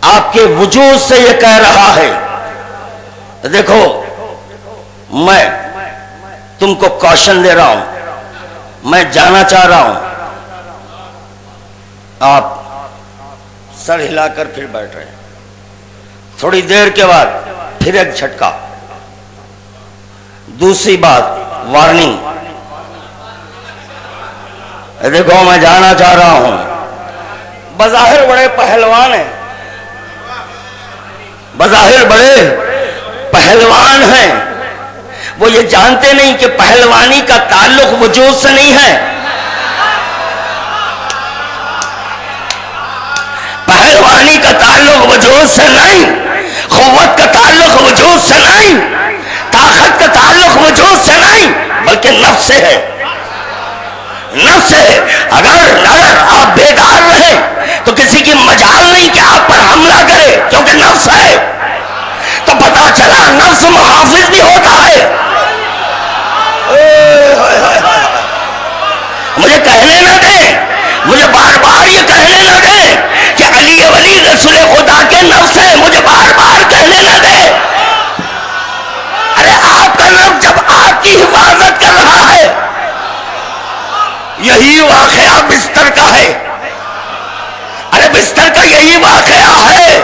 آپ کے وجود سے یہ کہہ رہا ہے دیکھو میں تم کو کوشن دے رہا ہوں، میں جانا چاہ رہا ہوں. آپ سر ہلا کر پھر بیٹھ رہے ہیں. تھوڑی دیر کے بعد پھر ایک جھٹکا، دوسری بات وارننگ، دیکھو میں جانا چاہ رہا ہوں. بظاہر بڑے پہلوان ہیں، بظاہر بڑے پہلوان ہیں، وہ یہ جانتے نہیں کہ پہلوانی کا تعلق وجود سے نہیں ہے. پہلوانی کا تعلق وجود سے نہیں، قوت کا تعلق وجود سے نہیں، طاقت کا تعلق وجود سے نہیں، بلکہ نفس سے ہے. نفس سے ہے. اگر آپ بیدار رہے تو کسی کی مجال نہیں کہ آپ پر حملہ کرے، کیونکہ نفس ہے. تو پتا چلا نفس محافظ بھی ہوتا ہے. مجھے کہنے نہ دیں، مجھے بار بار یہ کہنے نہ دیں کہ علی ولی رسول خدا کے نفس ہے، مجھے بار بار کہنے نہ دیں. ارے آپ کا نفس جب آپ کی حفاظت کر رہا ہے، یہی واقعہ بستر کا ہے. ارے بستر کا یہی واقعہ ہے.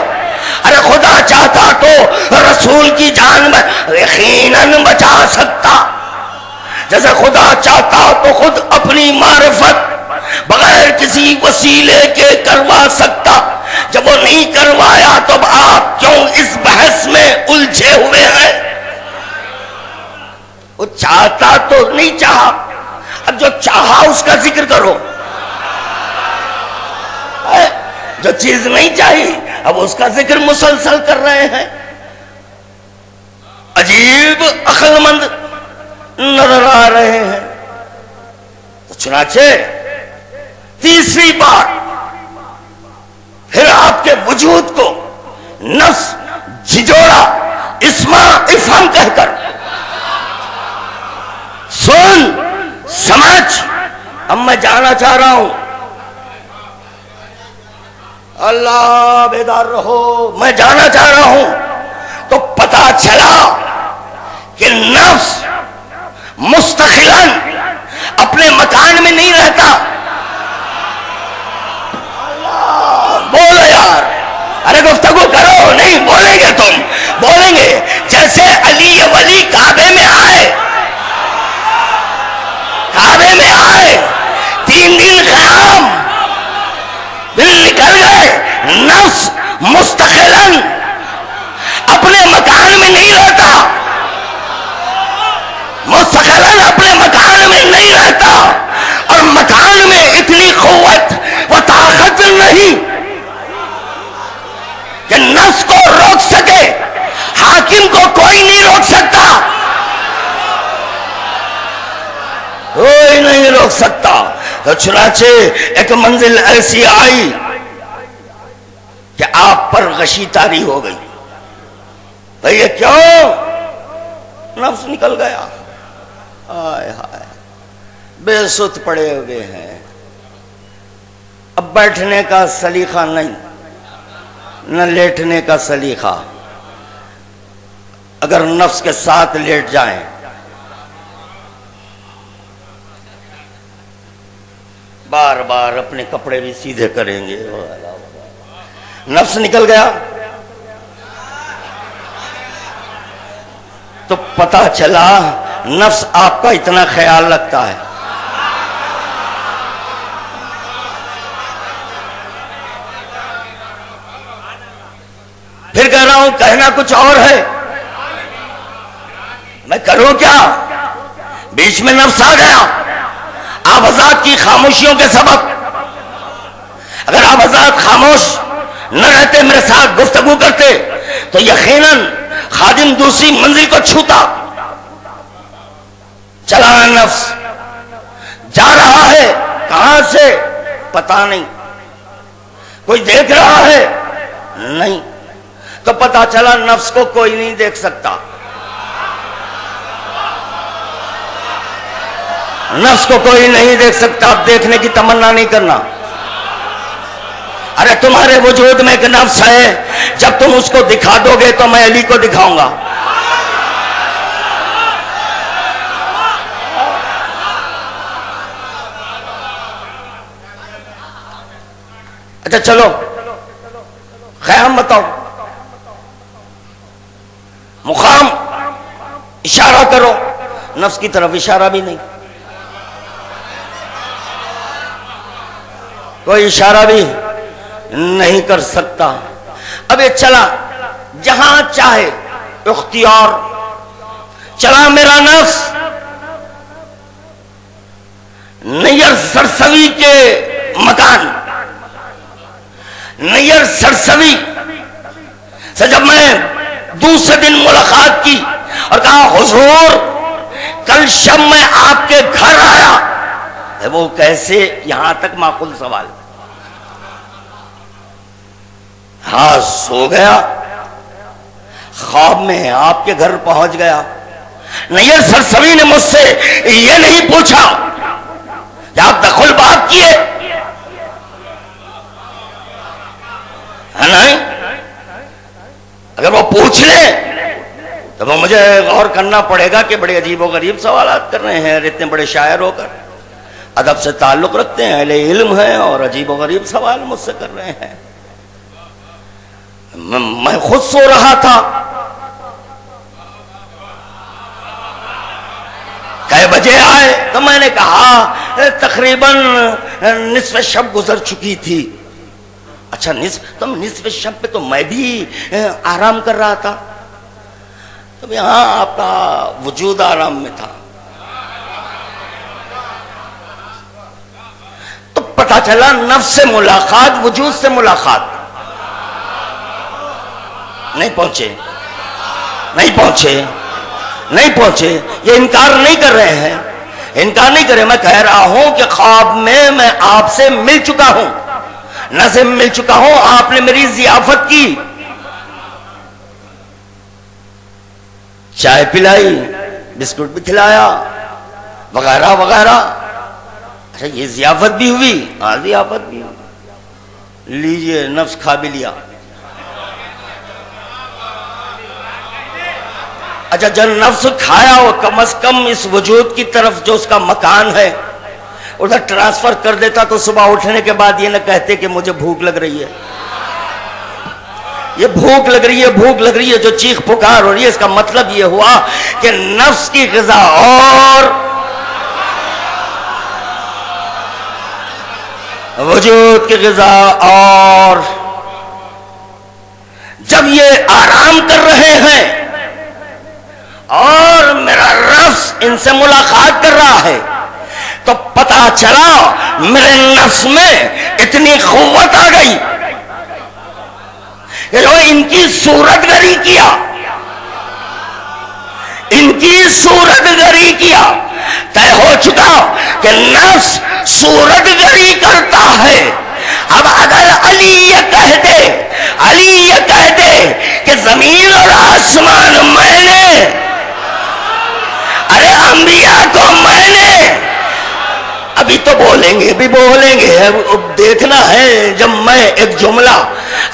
ارے خدا چاہتا تو رسول کی جان یقیناً بچا سکتا. جیسے خدا چاہتا تو خود اپنی معرفت بغیر کسی وسیلے کے کروا سکتا. جب وہ نہیں کروایا تو اب آپ کیوں اس بحث میں الجھے ہوئے ہیں؟ وہ چاہتا تو نہیں چاہا، اب جو چاہا اس کا ذکر کرو. جو چیز نہیں چاہی اب اس کا ذکر مسلسل کر رہے ہیں. عجیب عقل مند نظر آ رہے ہیں. تو چنانچہ تیسری بار پھر آپ کے وجود کو نفس جھجوڑا، اسما افہم کہہ کر، سن سمجھ اب میں جانا چاہ رہا ہوں. اللہ بیدار رہو، میں جانا چاہ رہا ہوں. تو پتا چلا کہ نفس مستقلاً اپنے مکان میں نہیں رہتا. بولو یار، ارے گفتگو کرو. نہیں بولیں گے، تم بولیں گے. جیسے علی ولی کعبے میں آئے، کعبے میں آئے، 3 دن قیام، دن نکل گئے. نفس مستقلاً اپنے مکان میں نہیں رہتا، مستقلاً اپنے مکان میں نہیں رہتا. اور مکان میں اتنی قوت و طاقت نہیں کہ نفس کو روک سکے. حاکم کو کوئی نہیں روک سکتا، کوئی نہیں روک سکتا. تو چنانچہ ایک منزل ایسی آئی کہ آپ پر غشی طاری ہو گئی. بھئی یہ کیوں؟ نفس نکل گیا. آئے ہائے، بے سوت پڑے ہوئے ہیں. اب بیٹھنے کا سلیقہ نہیں، نہ لیٹنے کا سلیقہ. اگر نفس کے ساتھ لیٹ جائیں بار بار اپنے کپڑے بھی سیدھے کریں گے. نفس نکل گیا تو پتا چلا نفس آپ کا اتنا خیال رکھتا ہے. پھر کہہ رہا ہوں، کہنا کچھ اور ہے، میں کروں کیا؟ بیچ میں نفس آ گیا آپ حضرات کی خاموشیوں کے سبب. اگر آپ حضرات خاموش نہ رہتے، میرے ساتھ گفتگو کرتے، تو یقیناً خادم دوسری منزل کو چھوتا. چلا نفس جا رہا ہے، کہاں سے پتا نہیں. کوئی دیکھ رہا ہے؟ نہیں. تو پتا چلا نفس کو کوئی نہیں دیکھ سکتا. نفس کو کوئی نہیں دیکھ سکتا. اب دیکھنے کی تمنا نہیں کرنا. ارے تمہارے وجود میں ایک نفس ہے، جب تم اس کو دکھا دو گے تو میں علی کو دکھاؤں گا. اچھا چلو خیام بتاؤ، مقام اشارہ کرو. نفس کی طرف اشارہ بھی نہیں، کوئی اشارہ بھی نہیں کر سکتا. اب یہ چلا جہاں چاہے، اختیار. چلا میرا نفس نیر سرسوی کے مکان. نیر سرسوی سے جب میں دوسرے دن ملاقات کی اور کہا حضور کل شب میں آپ کے گھر آیا، وہ کیسے؟ یہاں تک معقول سوال. ہاں سو گیا، خواب میں آپ کے گھر پہنچ گیا. نیر سرسوی نے مجھ سے یہ نہیں پوچھا کہ آپ دخل باب کیے، نہیں. اگر وہ پوچھ لیں تو وہ مجھے غور کرنا پڑے گا کہ بڑے عجیب و غریب سوالات کر رہے ہیں. اتنے بڑے شاعر ہو کر ادب سے تعلق رکھتے ہیں، اہل علم ہیں، اور عجیب و غریب سوال مجھ سے کر رہے ہیں. میں خود سو رہا تھا. کئے بجے آئے؟ تو میں نے کہا تقریباً نصف شب گزر چکی تھی. اچھا نصف شب پہ تو میں بھی آرام کر رہا تھا. تو یہاں آپ کا وجود آرام میں تھا. تو پتا چلا نفس سے ملاقات، وجود سے ملاقات. نہیں پہنچے، نہیں پہنچے، نہیں پہنچے. یہ انکار نہیں کر رہے ہیں، انکار نہیں کر رہے. میں کہہ رہا ہوں کہ خواب میں آپ سے مل چکا ہوں، نہ مل چکا ہوں. آپ نے میری ضیافت کی، چائے پلائی، بسکٹ بھی کھلایا، وغیرہ وغیرہ. اچھا یہ ضیافت بھی ہوئی؟ ہاں ضیافت بھی ہوئی. لیجئے نفس کھا بھی لیا. اچھا جب نفس کھایا ہو کم از کم اس وجود کی طرف جو اس کا مکان ہے ادھر ٹرانسفر کر دیتا تو صبح اٹھنے کے بعد یہ نہ کہتے کہ مجھے بھوک لگ رہی ہے. یہ بھوک لگ رہی ہے، بھوک لگ رہی ہے جو چیخ پکار ہو رہی ہے، اس کا مطلب یہ ہوا کہ نفس کی غذا اور وجود کی غذا اور. جب یہ آرام کر رہے ہیں اور میرا نفس ان سے ملاقات کر رہا ہے تو پتا چلا میرے نفس میں اتنی قوت آ گئی کہ جو ان کی صورت گری کیا، ان کی صورت گری کیا، طے ہو چکا کہ نفس صورت گری کرتا ہے. اب اگر علی یہ کہہ دے، علی یہ کہہ دے کہ زمین اور آسمان میں نے، ارے انبیاء کو میں نے، ابھی تو بولیں گے، ابھی بولیں گے، دیکھنا ہے جب میں ایک جملہ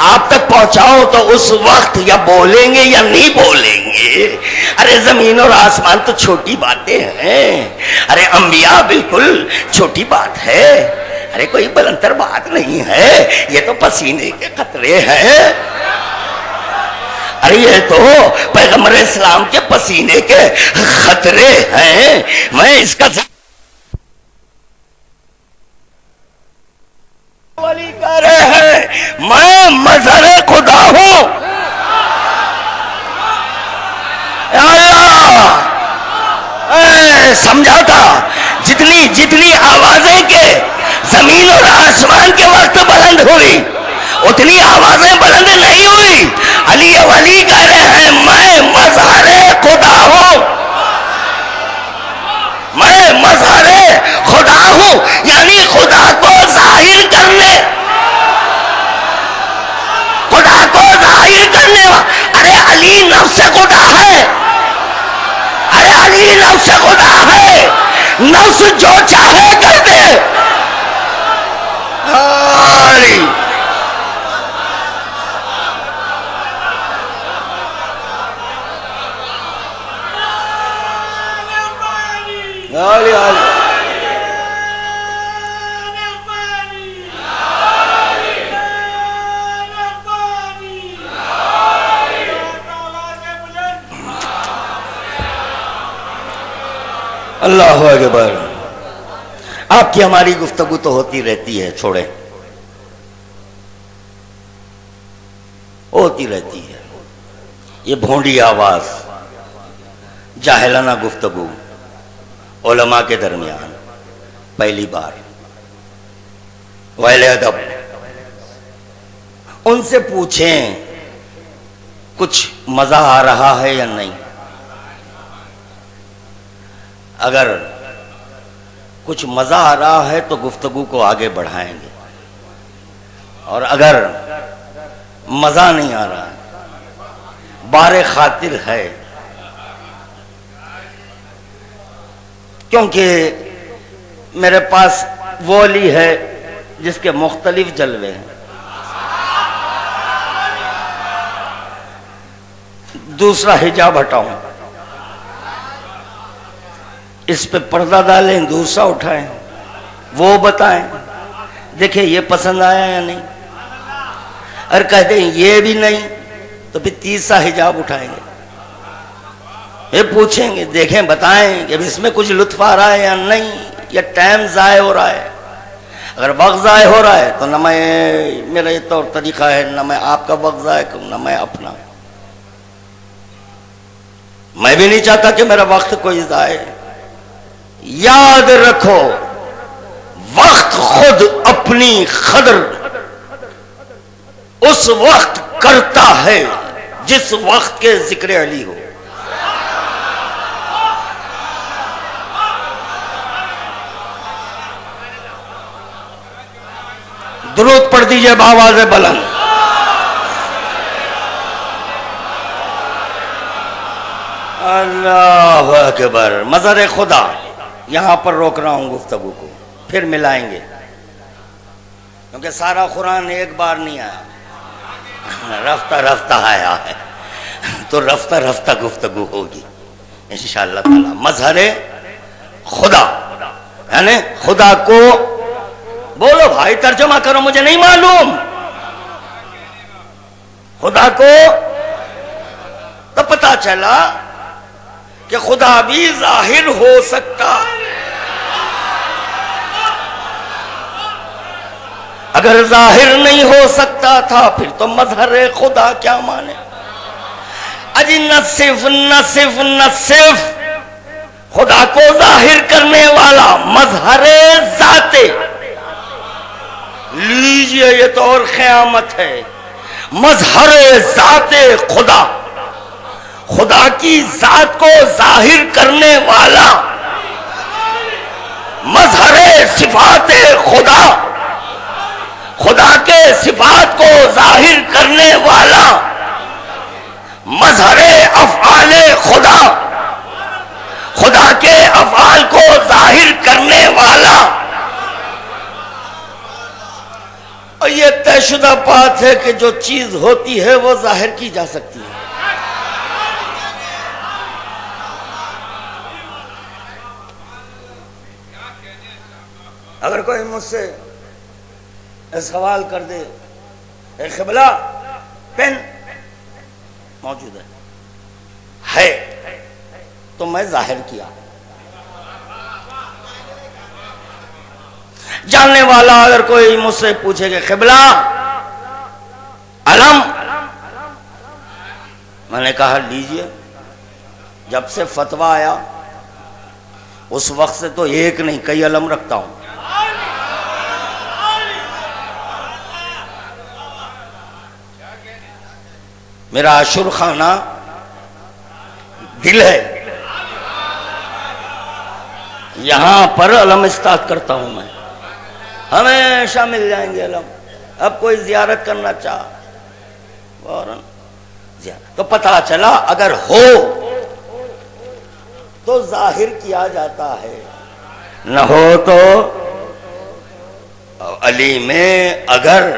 آپ تک پہنچاؤں تو اس وقت یا بولیں گے یا نہیں بولیں گے. ارے زمین اور آسمان تو چھوٹی باتیں ہیں، ارے انبیاء بالکل چھوٹی بات ہے، ارے کوئی بلندر بات نہیں ہے، یہ تو پسینے کے قطرے ہیں. ارے یہ تو پیغمبر اسلام کے پسینے کے خطرے ہیں. میں اس کا ولی کہہ رہے ہیں میں مظہر خدا ہوں. اللہ سمجھا تھا جتنی آوازیں کے زمین اور آسمان کے وقت بلند ہوئی اتنی آوازیں بلند نہیں ہوئی. علی ولی کہہ رہے ہیں میں مظہر خدا ہوں، میں مظہر خدا ہوں، یعنی خدا کو ظاہر کرنے، خدا کو ظاہر کرنے. ارے علی نفس خدا ہے، ارے علی نفس خدا ہے، نفس جو چاہے کر دے. علی علی علی اللہ اکبر. آپ کی ہماری گفتگو تو ہوتی رہتی ہے، چھوڑیں، ہوتی رہتی ہے. یہ بھونڈی آواز، جاہلانہ گفتگو علماء کے درمیان پہلی بار، ویل ادب. ان سے پوچھیں کچھ مزہ آ رہا ہے یا نہیں. اگر کچھ مزہ آ رہا ہے تو گفتگو کو آگے بڑھائیں گے، اور اگر مزہ نہیں آ رہا ہے، بار خاطر ہے، کیونکہ میرے پاس وہ علی ہے جس کے مختلف جلوے ہیں. دوسرا حجاب ہٹاؤں، اس پہ پردہ ڈالیں، دوسرا اٹھائیں، وہ بتائیں دیکھیں یہ پسند آیا یا نہیں. اور کہہ دیں یہ بھی نہیں تو پھر تیسرا حجاب اٹھائیں گے، یہ پوچھیں گے دیکھیں بتائیں کہ اس میں کچھ لطف آ رہا ہے یا نہیں، یا ٹائم ضائع ہو رہا ہے. اگر وقت ضائع ہو رہا ہے تو نہ میرا یہ طور طریقہ ہے، نہ میں آپ کا وقت ضائع کروں، نہ میں اپنا. میں بھی نہیں چاہتا کہ میرا وقت کوئی ضائع. یاد رکھو وقت خود اپنی قدر اس وقت کرتا ہے جس وقت کے ذکر علی ہو. درود پڑھ دیجئے بآواز بلند. اللہ اکبر. مظہر خدا. یہاں پر روک رہا ہوں گفتگو کو، پھر ملائیں گے کیونکہ سارا قرآن ایک بار نہیں آیا، رفتہ رفتہ آیا ہے، تو رفتہ رفتہ گفتگو ہوگی انشاءاللہ تعالی۔ مظہر خدا یعنی خدا کو، بولو بھائی ترجمہ کرو، مجھے نہیں معلوم، خدا کو تو پتا چلا کہ خدا بھی ظاہر ہو سکتا، اگر ظاہر نہیں ہو سکتا تھا پھر تو مظہر خدا کیا مانے؟ اجی نہ صرف خدا کو ظاہر کرنے والا مظہر ذات، لیجئے یہ تو اور قیامت ہے، مظہر ذات خدا، خدا کی ذات کو ظاہر کرنے والا، مظہر صفات خدا، خدا کے صفات کو ظاہر کرنے والا، مظہر افعال خدا، خدا کے افعال کو ظاہر کرنے والا۔ اور یہ طے شدہ بات ہے کہ جو چیز ہوتی ہے وہ ظاہر کی جا سکتی ہے۔ اگر کوئی مجھ سے سوال کر دے، اے قبلہ پین موجود ہے تو میں ظاہر کیا، جاننے والا اگر کوئی مجھ سے پوچھے کہ قبلہ علم، میں نے کہا لیجئے، جب سے فتویٰ آیا اس وقت سے تو ایک نہیں کئی علم رکھتا ہوں۔ میرا عاشور خانہ دل ہے، یہاں پر علم استعمال کرتا ہوں میں، ہمیشہ مل جائیں گے علم۔ اب کوئی زیارت کرنا چاہ فوراً تو پتہ چلا اگر ہو تو ظاہر کیا جاتا ہے، نہ ہو تو علی میں اگر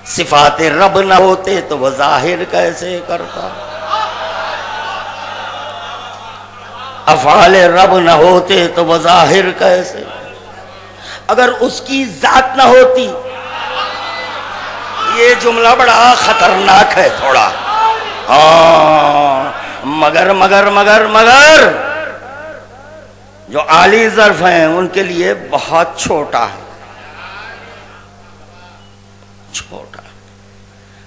صفات رب نہ ہوتے تو وہ ظاہر کیسے کرتا، افعال رب نہ ہوتے تو وہ ظاہر کیسے، اگر اس کی ذات نہ ہوتی، یہ جملہ بڑا خطرناک ہے تھوڑا، مگر جو عالی ظرف ہیں ان کے لیے بہت چھوٹا ہے، چھوٹا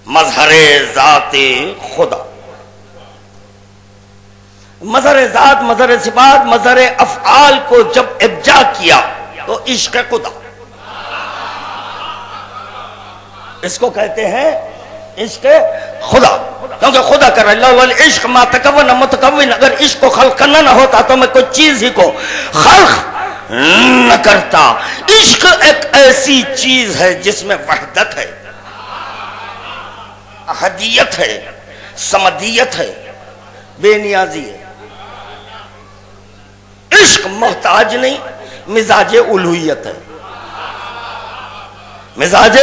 مظہر ذات خدا، مظہر ذات، مظہر صفات، مظہر افعال کو جب ابجا کیا تو عشق خدا، اس کو کہتے ہیں عشق خدا، کیونکہ خدا کر اللہ والعشق ما تکون متکون، اگر عشق کو خلق کرنا نہ ہوتا تو میں کوئی چیز ہی کو خلق نہ کرتا۔ عشق ایک ایسی چیز ہے جس میں وحدت ہے، احدیت ہے، سمدیت ہے، بے نیازی ہے۔ عشق محتاج نہیں، مزاج الوہیت ہے، مزاج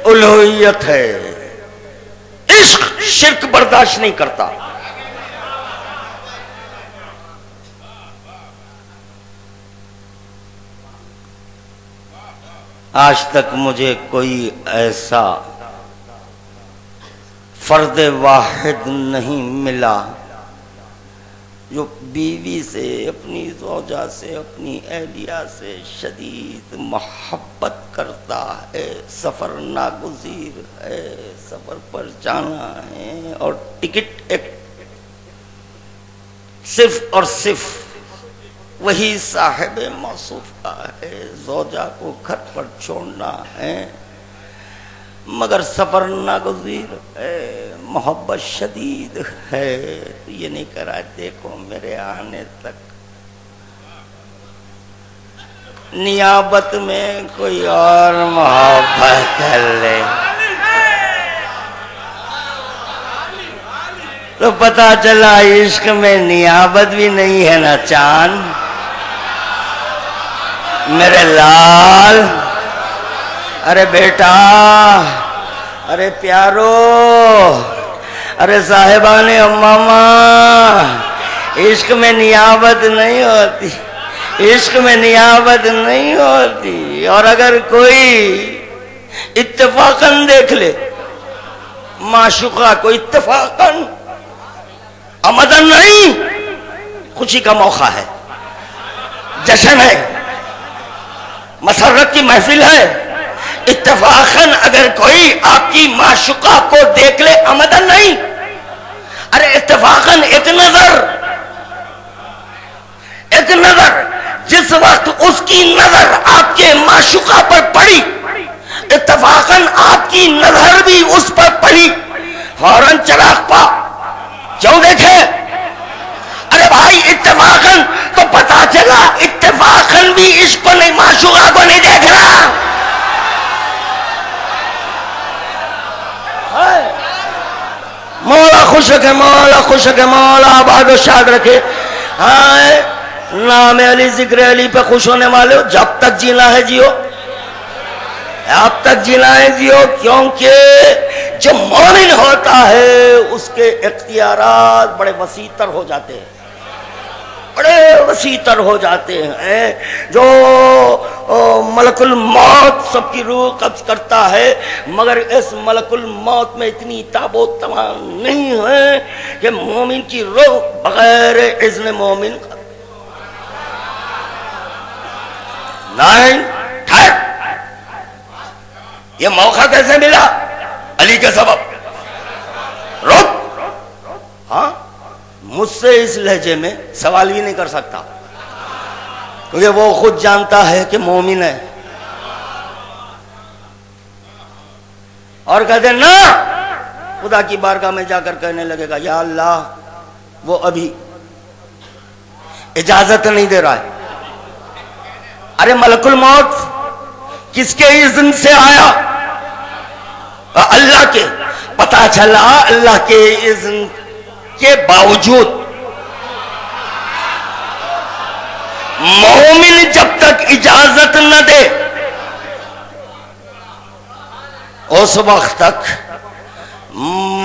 الوہیت ہے۔ عشق شرک برداشت نہیں کرتا۔ آج تک مجھے کوئی ایسا فرد واحد نہیں ملا جو بیوی سے، اپنی زوجہ سے، اپنی اہلیہ سے شدید محبت کرتا ہے، سفر ناگزیر ہے، سفر پر جانا ہے، اور ٹکٹ ایک صرف اور صرف وہی صاحب موصوف کا ہے، زوجہ کو گھر پر چھوڑنا ہے، مگر سفر ناگزیر ہے، محبت شدید ہے، تو یہ نہیں کرا دیکھو میرے آنے تک نیابت میں کوئی اور محبت کر لے، تو پتا چلا عشق میں نیابت بھی نہیں ہے نا چاند، میرے لال ارے بیٹا، ارے پیارو، ارے صاحبان ماما، عشق میں نیابت نہیں ہوتی، عشق میں نیابت نہیں ہوتی. اور اگر کوئی اتفاقاً دیکھ لے معشوقہ کو، اتفاقاً عمدن نہیں، خوشی کا موقع ہے، جشن ہے، مسرت کی محفل ہے، اتفاقاً اگر کوئی آپ کی معشوقہ کو دیکھ لے، عمدن نہیں، ارے اتفاقاً ایک نظر جس وقت اس کی نظر آپ کے معشوقہ پر پڑی، اتفاقاً آپ کی نظر بھی اس پر پڑی، فوراً چراغ پا. کیوں دیکھے؟ ارے بھائی اتفاقاً تو پتا چلا اتفاقاً بھی عشق کو نہیں، معشوقہ کو نہیں دیکھ رہا. مولا خوش رکھے، مولا خوش رکھے، مولا آباد و شاد رکھے. ہاں نام علی، ذکر علی پہ خوش ہونے والے ہو، جب تک جینا ہے جیو، اب تک جینا ہے جیو. کیونکہ جو مومن ہوتا ہے اس کے اختیارات بڑے وسیع تر ہو جاتے ہیں، بڑے وسیع تر ہو جاتے ہیں. جو ملک الموت سب کی روح قبض کرتا ہے، مگر اس ملک الموت میں اتنی تاب و توان نہیں ہے کہ مومن کی روح بغیر اذن مومن نہیں. یہ موقع کیسے ملا؟ علی کے سبب. رک، ہاں مجھ سے اس لہجے میں سوال بھی نہیں کر سکتا، کیونکہ وہ خود جانتا ہے کہ مومن ہے. اور کہتے نا، خدا کی بارگاہ میں جا کر کہنے لگے گا یا اللہ وہ ابھی اجازت نہیں دے رہا ہے. ارے ملک الموت کس کے اذن سے آیا؟ اللہ کے. پتا چلا اللہ کے اذن کے باوجود مومن جب تک اجازت نہ دے اس وقت تک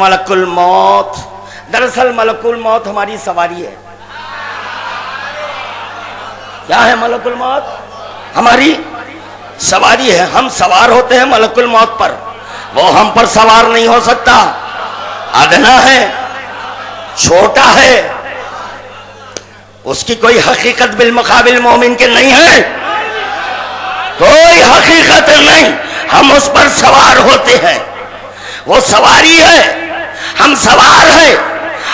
ملک الموت، دراصل ملک الموت ہماری سواری ہے. کیا ہے ملک الموت؟ ہماری سواری ہے. ہم سوار ہوتے ہیں ملک الموت پر، وہ ہم پر سوار نہیں ہو سکتا. ادنا ہے، چھوٹا ہے، اس کی کوئی حقیقت بالمقابل مومن کے نہیں ہے، کوئی حقیقت نہیں. ہم اس پر سوار ہوتے ہیں، وہ سواری ہے، ہم سوار ہیں.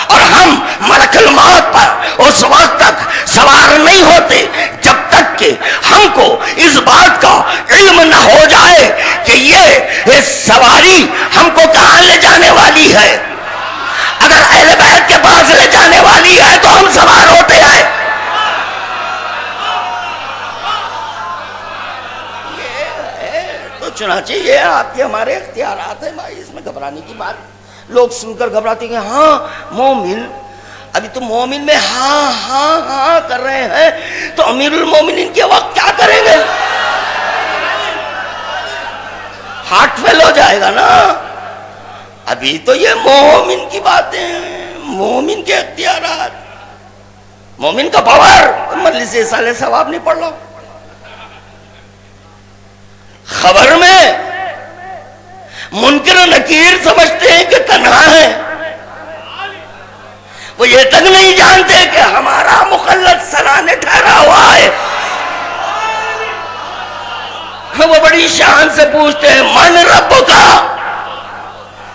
اور ہم ملک الموت پر اس وقت تک سوار نہیں ہوتے جب تک کہ ہم کو اس بات کا علم نہ ہو جائے کہ یہ سواری ہم کو کہاں لے جانے والی ہے. اگر اہل بیت کے پاس لے جانے والی ہے تو ہم سوار ہوتے ہیں. تو چنانچہ یہ آپ کے ہمارے اختیارات ہیں بھائی، اس میں گھبرانے کی بات. لوگ سن کر گھبراتے ہیں ہاں مومن، ابھی تو مومن میں ہاں ہاں ہاں کر رہے ہیں، تو امیر المومنین کے وقت کیا کریں گے؟ ہارٹ فیل ہو جائے گا نا. ابھی تو یہ مومن کی باتیں ہیں، مومن کے اختیارات، مومن کا پاور. مجلس سال ثواب نہیں پڑھ رہا. خبر میں منکر و نکیر سمجھتے ہیں کہ تنہا ہے، وہ یہ تک نہیں جانتے کہ ہمارا مخلد سرانے ٹھہرا ہوا ہے. وہ بڑی شان سے پوچھتے ہیں من رب کا.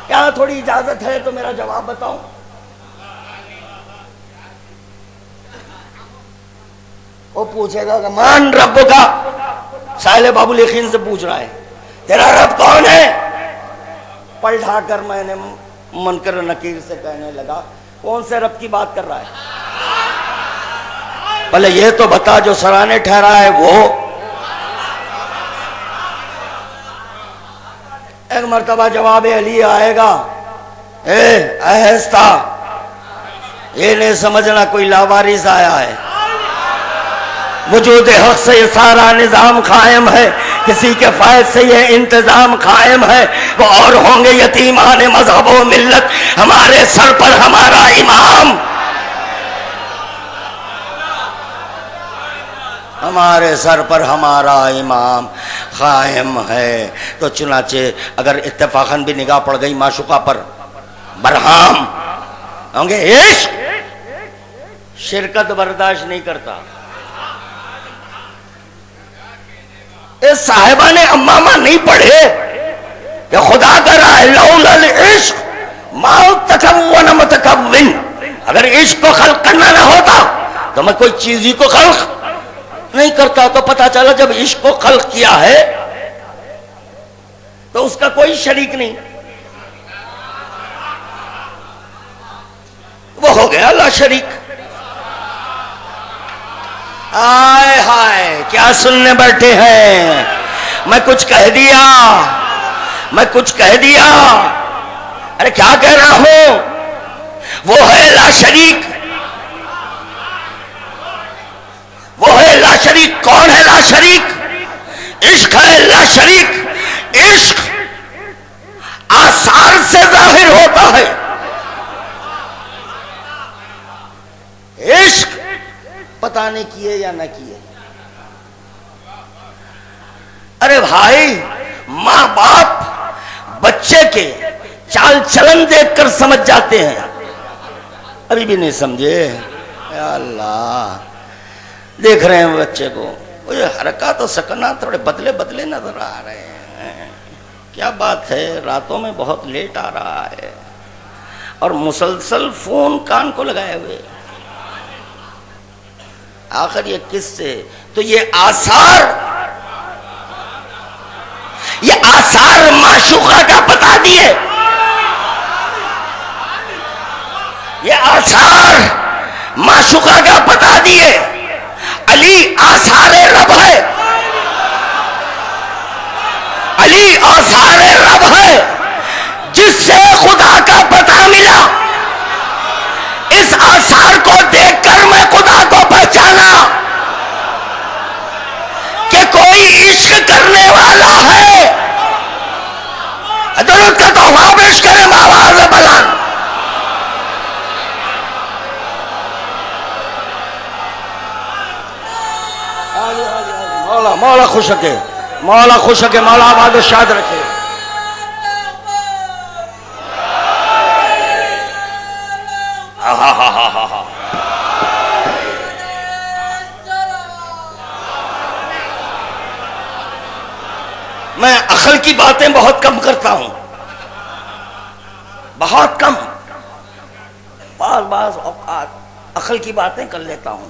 یہاں تھوڑی اجازت ہے تو میرا جواب بتاؤں. وہ پوچھے گا کہ من رب کا. ساحل باب الیقین سے پوچھ رہا ہے تیرا رب کون ہے؟ پلٹا کر میں نے منکر و نکیر سے کہنے لگا کون سے رب کی بات کر رہا ہے؟ پہلے یہ تو بتا جو سرانے ٹھہرا ہے وہ. ایک مرتبہ جواب علی آئے گا، آہستہ، یہ نہیں سمجھنا کوئی لاوارث آیا ہے. وجود حق سے یہ سارا نظام قائم ہے. کسی کے فیض سے یہ انتظام قائم ہے، وہ اور ہوں گے یتیمان مذہب و ملت، ہمارے سر پر ہمارا امام، ہمارے سر پر ہمارا امام قائم ہے۔ تو چنانچہ اگر اتفاقاً بھی نگاہ پڑ گئی معشوقہ پر، برہام ہوں گے عشق شرکت برداشت نہیں کرتا۔ اس صاحبہ نے امامہ نہیں پڑھے کہ خدا کا راہ لولا العشق ما تکون متکون، اگر عشق کو خلق کرنا نہ ہوتا تو میں کوئی چیز ہی کو خلق نہیں کرتا۔ تو پتہ چلا جب عشق کو خلق کیا ہے تو اس کا کوئی شریک نہیں، وہ ہو گیا لا شریک۔ آئے ہائے کیا سننے بیٹھے ہیں، میں کچھ کہہ دیا، میں کچھ کہہ دیا، ارے کیا کہہ رہا ہوں، وہ ہے لا شریک، وہ ہے لا شریک۔ کون ہے لا شریک؟ عشق ہے لا شریک۔ عشق آثار سے ظاہر ہوتا ہے، عشق پتہ نہیں کیے یا نہ کیے۔ ارے بھائی ماں باپ بچے کے چال چلن دیکھ کر سمجھ جاتے ہیں، ابھی بھی نہیں سمجھے؟ یا اللہ، دیکھ رہے ہیں بچے کو، وہ یہ حرکات و سکنات تھوڑے بدلے بدلے نظر آ رہے ہیں، کیا بات ہے، راتوں میں بہت لیٹ آ رہا ہے، اور مسلسل فون کان کو لگائے ہوئے، آخر یہ کس سے؟ تو یہ آثار معشوقہ کا بتا دیے، یہ آثار معشوقہ کا بتا دیے۔ علی آثار رب ہے، علی آثار رب ہے، جس سے خدا کا پتہ ملا، اس آثار کو دیکھ کر میں خدا کو پہچانا کہ کوئی عشق کرنے والا ہے۔ درود کا تحفہ پیش کریں آواز بلند۔ مولا مولا خوش رکھے، مولا خوش رکھے، مولا آباد و شاد رکھے۔ میں عقل کی باتیں بہت کم کرتا ہوں، بہت کم، بعض اوقات عقل کی باتیں کر لیتا ہوں،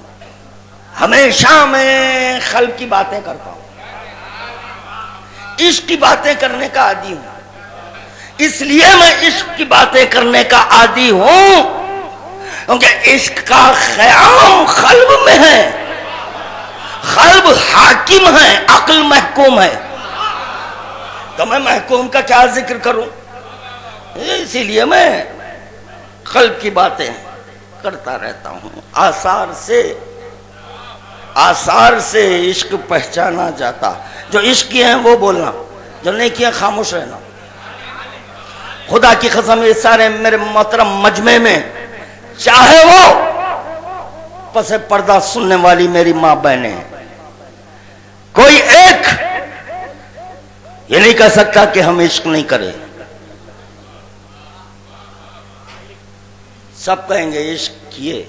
ہمیشہ میں قلب کی باتیں کرتا ہوں، عشق کی باتیں کرنے کا عادی ہوں، اس لیے میں عشق کی باتیں کرنے کا عادی ہوں کیونکہ عشق کا خیام قلب میں ہے، قلب حاکم ہے، عقل محکوم ہے، تو میں محکوم کا کیا ذکر کروں، اسی لیے میں قلب کی باتیں کرتا رہتا ہوں۔ آثار سے عشق پہچانا جاتا، جو عشق کیے ہیں وہ بولنا، جو نہیں کیے خاموش رہنا۔ خدا کی قسم یہ سارے میرے محترم مجمع میں، چاہے وہ پس پردہ سننے والی میری ماں بہنیں ہیں، کوئی ایک یہ نہیں کہہ سکتا کہ ہم عشق نہیں کریں، سب کہیں گے عشق کیے۔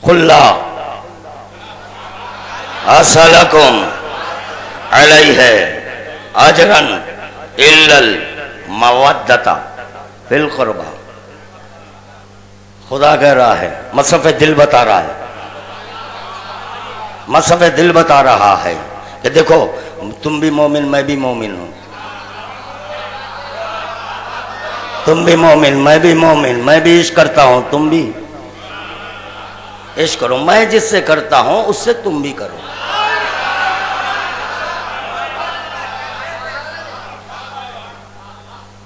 خلا اسلکم علیہ اجرا الا المودۃ فی القربى، خدا کہہ رہا ہے، مصحف دل بتا رہا ہے، مصحف دل بتا رہا ہے کہ دیکھو تم بھی مومن میں بھی مومن ہوں، تم بھی مومن میں بھی مومن، میں بھی عشق کرتا ہوں تم بھی عشق کرو، میں جس سے کرتا ہوں اس سے تم بھی کرو۔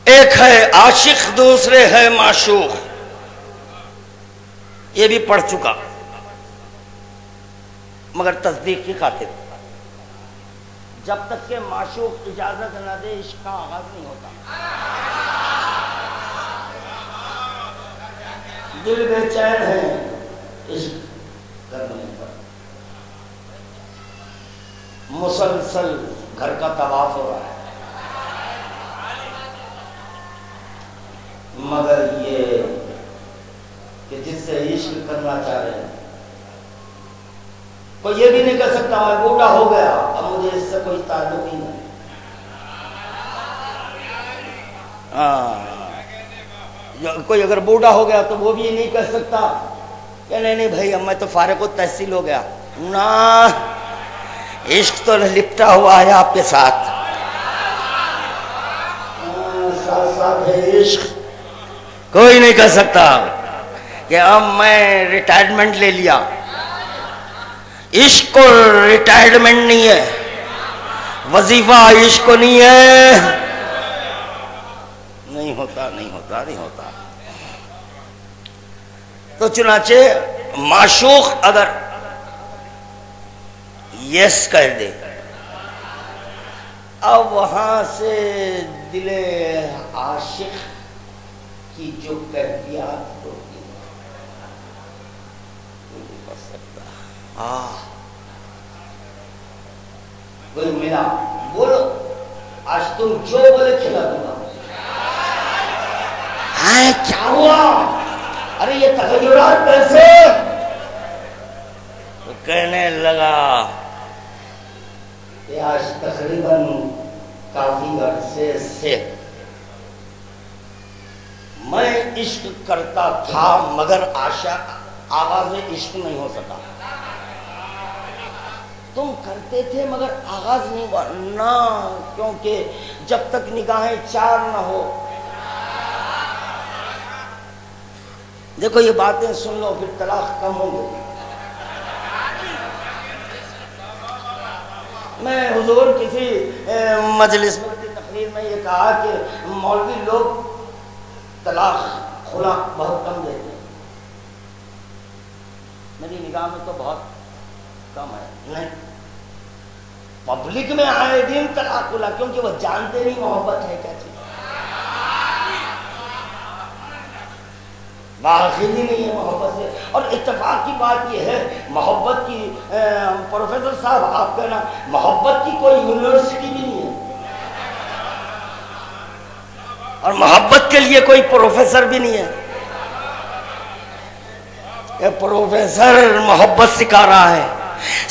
ایک ہے عاشق، دوسرے ہے معشوق، یہ بھی پڑھ چکا۔ مگر تصدیق کی خاطر. جب تک کہ معشوق اجازت نہ دے عشق کا آغاز نہیں ہوتا. دل بے چین ہے عشق کرنے پر، مسلسل گھر کا طواف ہو رہا ہے، مگر یہ کہ جس سے عشق کرنا چاہ رہے ہیں کوئی یہ بھی نہیں کہہ سکتا میں بوڑھا ہو گیا اب مجھے اس سے کوئی تعلق ہی نہیں. کوئی اگر بوڑھا ہو گیا تو وہ بھی نہیں کہہ سکتا کہ نہیں بھائی اب میں تو فارغ التحصیل ہو گیا. نا، عشق تو لپٹا ہوا ہے آپ کے ساتھ، ساتھ ہے عشق. کوئی نہیں کہہ سکتا کہ اب میں ریٹائرمنٹ لے لیا. عشق کو ریٹائرمنٹ نہیں ہے، وظیفہ عشق کو نہیں ہے. نہیں ہوتا. تو چنانچہ معشوق اگر یس کہہ دے اب وہاں سے دل عاشق کی جو کیفیات ہوتی ہے نہیں کر سکتا. کوئی ملا بولو آج تم جو بولے کھلا دوں گا. کیا ہوا؟ ارے یہ تغیرات کیسے؟ وہ کہنے لگا کہ آج تقریباً کافی عرصے سے میں عشق کرتا تھا مگر آغاز عشق نہیں ہو سکا. تم کرتے تھے مگر آغاز نہیں ہوا نا، کیونکہ جب تک نگاہیں چار نہ ہو. دیکھو یہ باتیں سن لو پھر طلاق کم ہوں گے. میں حضور کسی مجلس میں تقریر میں یہ کہا کہ مولوی لوگ طلاق خلا بہت کم دیتے ہیں. میری نگاہ میں تو بہت کم ہے. نہیں، پبلک میں آئے دن طلاق خلا، کیونکہ وہ جانتے نہیں محبت ہے کیا چیز. واقعی نہیں ہے محبت سے. اور اتفاق کی بات یہ ہے محبت کی، پروفیسر صاحب آپ کہنا محبت کی کوئی یونیورسٹی بھی نہیں ہے اور محبت کے لیے کوئی پروفیسر بھی نہیں ہے. یہ پروفیسر محبت سکھا رہا ہے،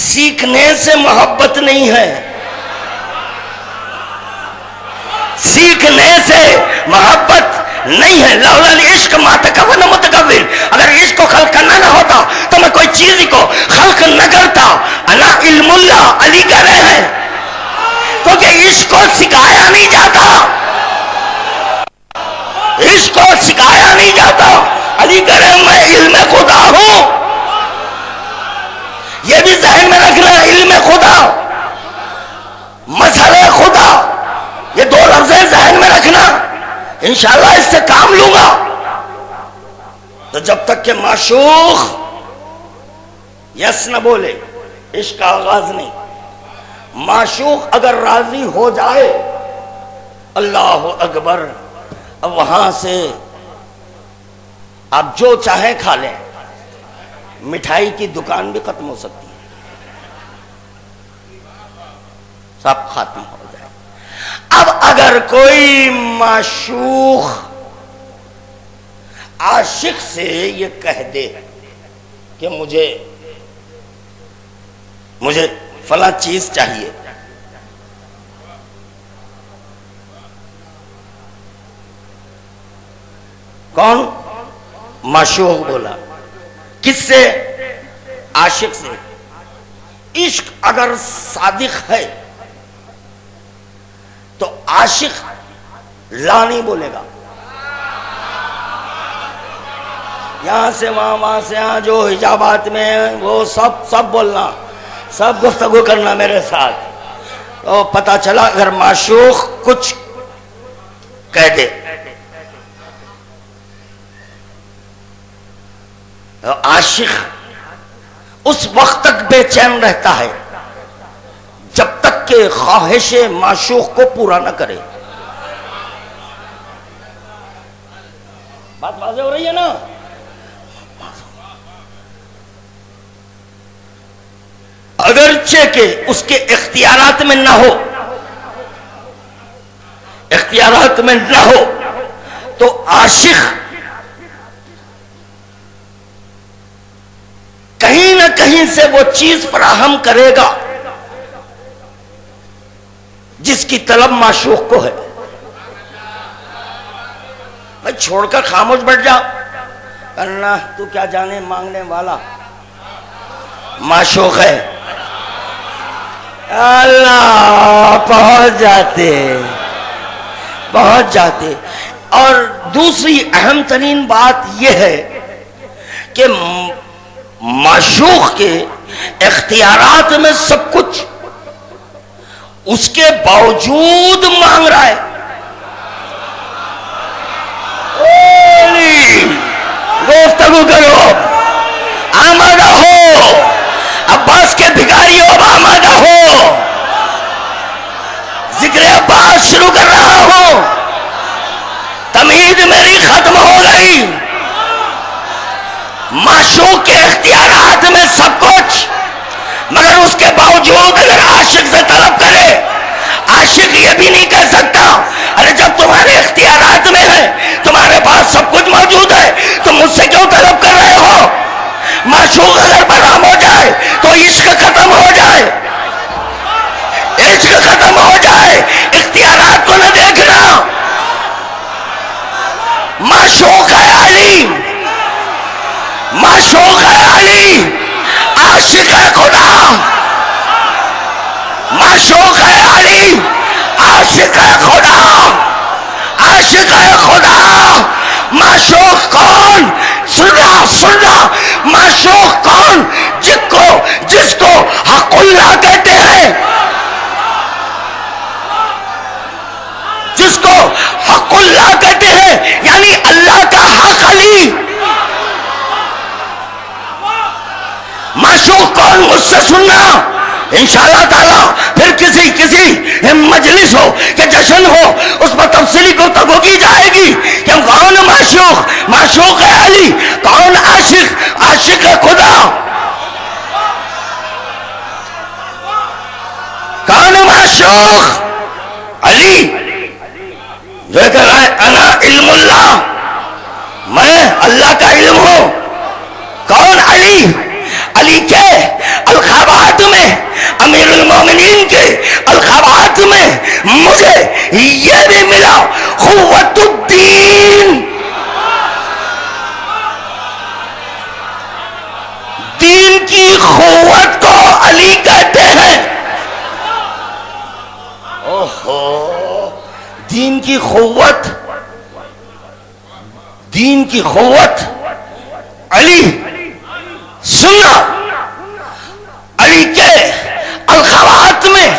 سیکھنے سے محبت نہیں ہے، سیکھنے سے محبت نہیں ہے. لولا العشق ما تکون متکون، اگر عشق کو خلق کرنا نہ ہوتا تو میں کوئی چیز کو خلق نہ کرتا. انا علم اللہ، علی کہہ رہے ہیں کیونکہ عشق کو سکھایا نہیں جاتا، عشق کو سکھایا نہیں جاتا. علی کہہ رہے ہیں میں علم خدا ہوں. یہ بھی ذہن میں رکھنا، علم خدا، مظہر خدا، یہ دو لفظیں ذہن میں رکھنا، انشاءاللہ اس سے کام لوں گا. تو جب تک کہ معشوق یس نہ بولے عشق کا آغاز نہیں. معشوق اگر راضی ہو جائے اللہ اکبر، اب وہاں سے آپ جو چاہیں کھا لیں، مٹھائی کی دکان بھی ختم ہو سکتی ہے، سب ختم ہو جائے. اب اگر کوئی معشوق عاشق سے یہ کہہ دے کہ مجھے فلاں چیز چاہیے، کون؟ معشوق بولا. کس سے؟ عاشق سے. عشق اگر صادق ہے تو عاشق لا نہیں بولے گا. یہاں سے وہاں، وہاں سے یہاں، جو حجابات میں وہ سب بولنا، سب گفتگو کرنا میرے ساتھ. تو پتہ چلا اگر معشوق کچھ کہہ دے عاشق اس وقت تک بے چین رہتا ہے جب تک کہ خواہش معشوق کو پورا نہ کرے. بات واضح ہو رہی ہے نا؟ اگرچہ کہ اس کے اختیارات میں نہ ہو، اختیارات میں نہ ہو تو عاشق کہیں نہ کہیں سے وہ چیز فراہم کرے گا جس کی طلب معشوق کو ہے. بھائی چھوڑ کر خاموش بیٹھ جا، کرنا تو کیا جانے مانگنے والا معشوق ہے. اللہ پہنچ جاتے. اور دوسری اہم ترین بات یہ ہے کہ معشوق کے اختیارات میں سب کچھ، اس کے باوجود مانگ رہا ہے. گفتگو کرو، آمادہ ہو، عباس کے بھکاریوں اب آمادہ ہو. ذکر عباس شروع کر رہا ہوں. تمہید میری ختم ہو گئی. معشوق کے اختیارات میں سب کچھ، مگر اس کے باوجود اگر عاشق سے طلب کرے، عاشق یہ بھی نہیں کہہ سکتا ارے جب تمہارے اختیارات میں ہے، تمہارے پاس سب کچھ موجود ہے، تم مجھ سے کیوں طلب کر رہے ہو؟ معشوق اگر برہم ہو جائے تو عشق ختم ہو جائے، عشق ختم ہو جائے. اختیارات کو نہ دیکھنا. معشوق ہے علی، معشوق ہے علی، عاشق ہے خدا. معشوق ہے علی، عاشق ہے خدا، عاشق ہے خدا. معشوق کون؟ سننا. معشوق کون؟ جس کو حق اللہ کہتے ہیں، جس کو حق اللہ کہتے ہیں، یعنی اللہ کا حق علی. معشوق کون؟ مجھ سے سننا انشاءاللہ تعالی. پھر کسی مجلس ہو کہ جشن ہو، اس پر تفصیلی گفتگو کی جائے گی کہ کون معشوق؟ معشوق ہے علی. کون عاشق؟ عاشق ہے خدا. کون معشوق؟ علی. جو کہہ رہا ہے انا علم اللہ، میں اللہ کا علم ہوں. کون علی؟ علی کے الخابات میں، امیر المومنین کے الخابات میں مجھے یہ بھی ملا، قوت الدین. دین کی قوت کو علی کہتے ہیں. دین کی قوت، دین کی قوت علی. سننا، علی کے الخوات میں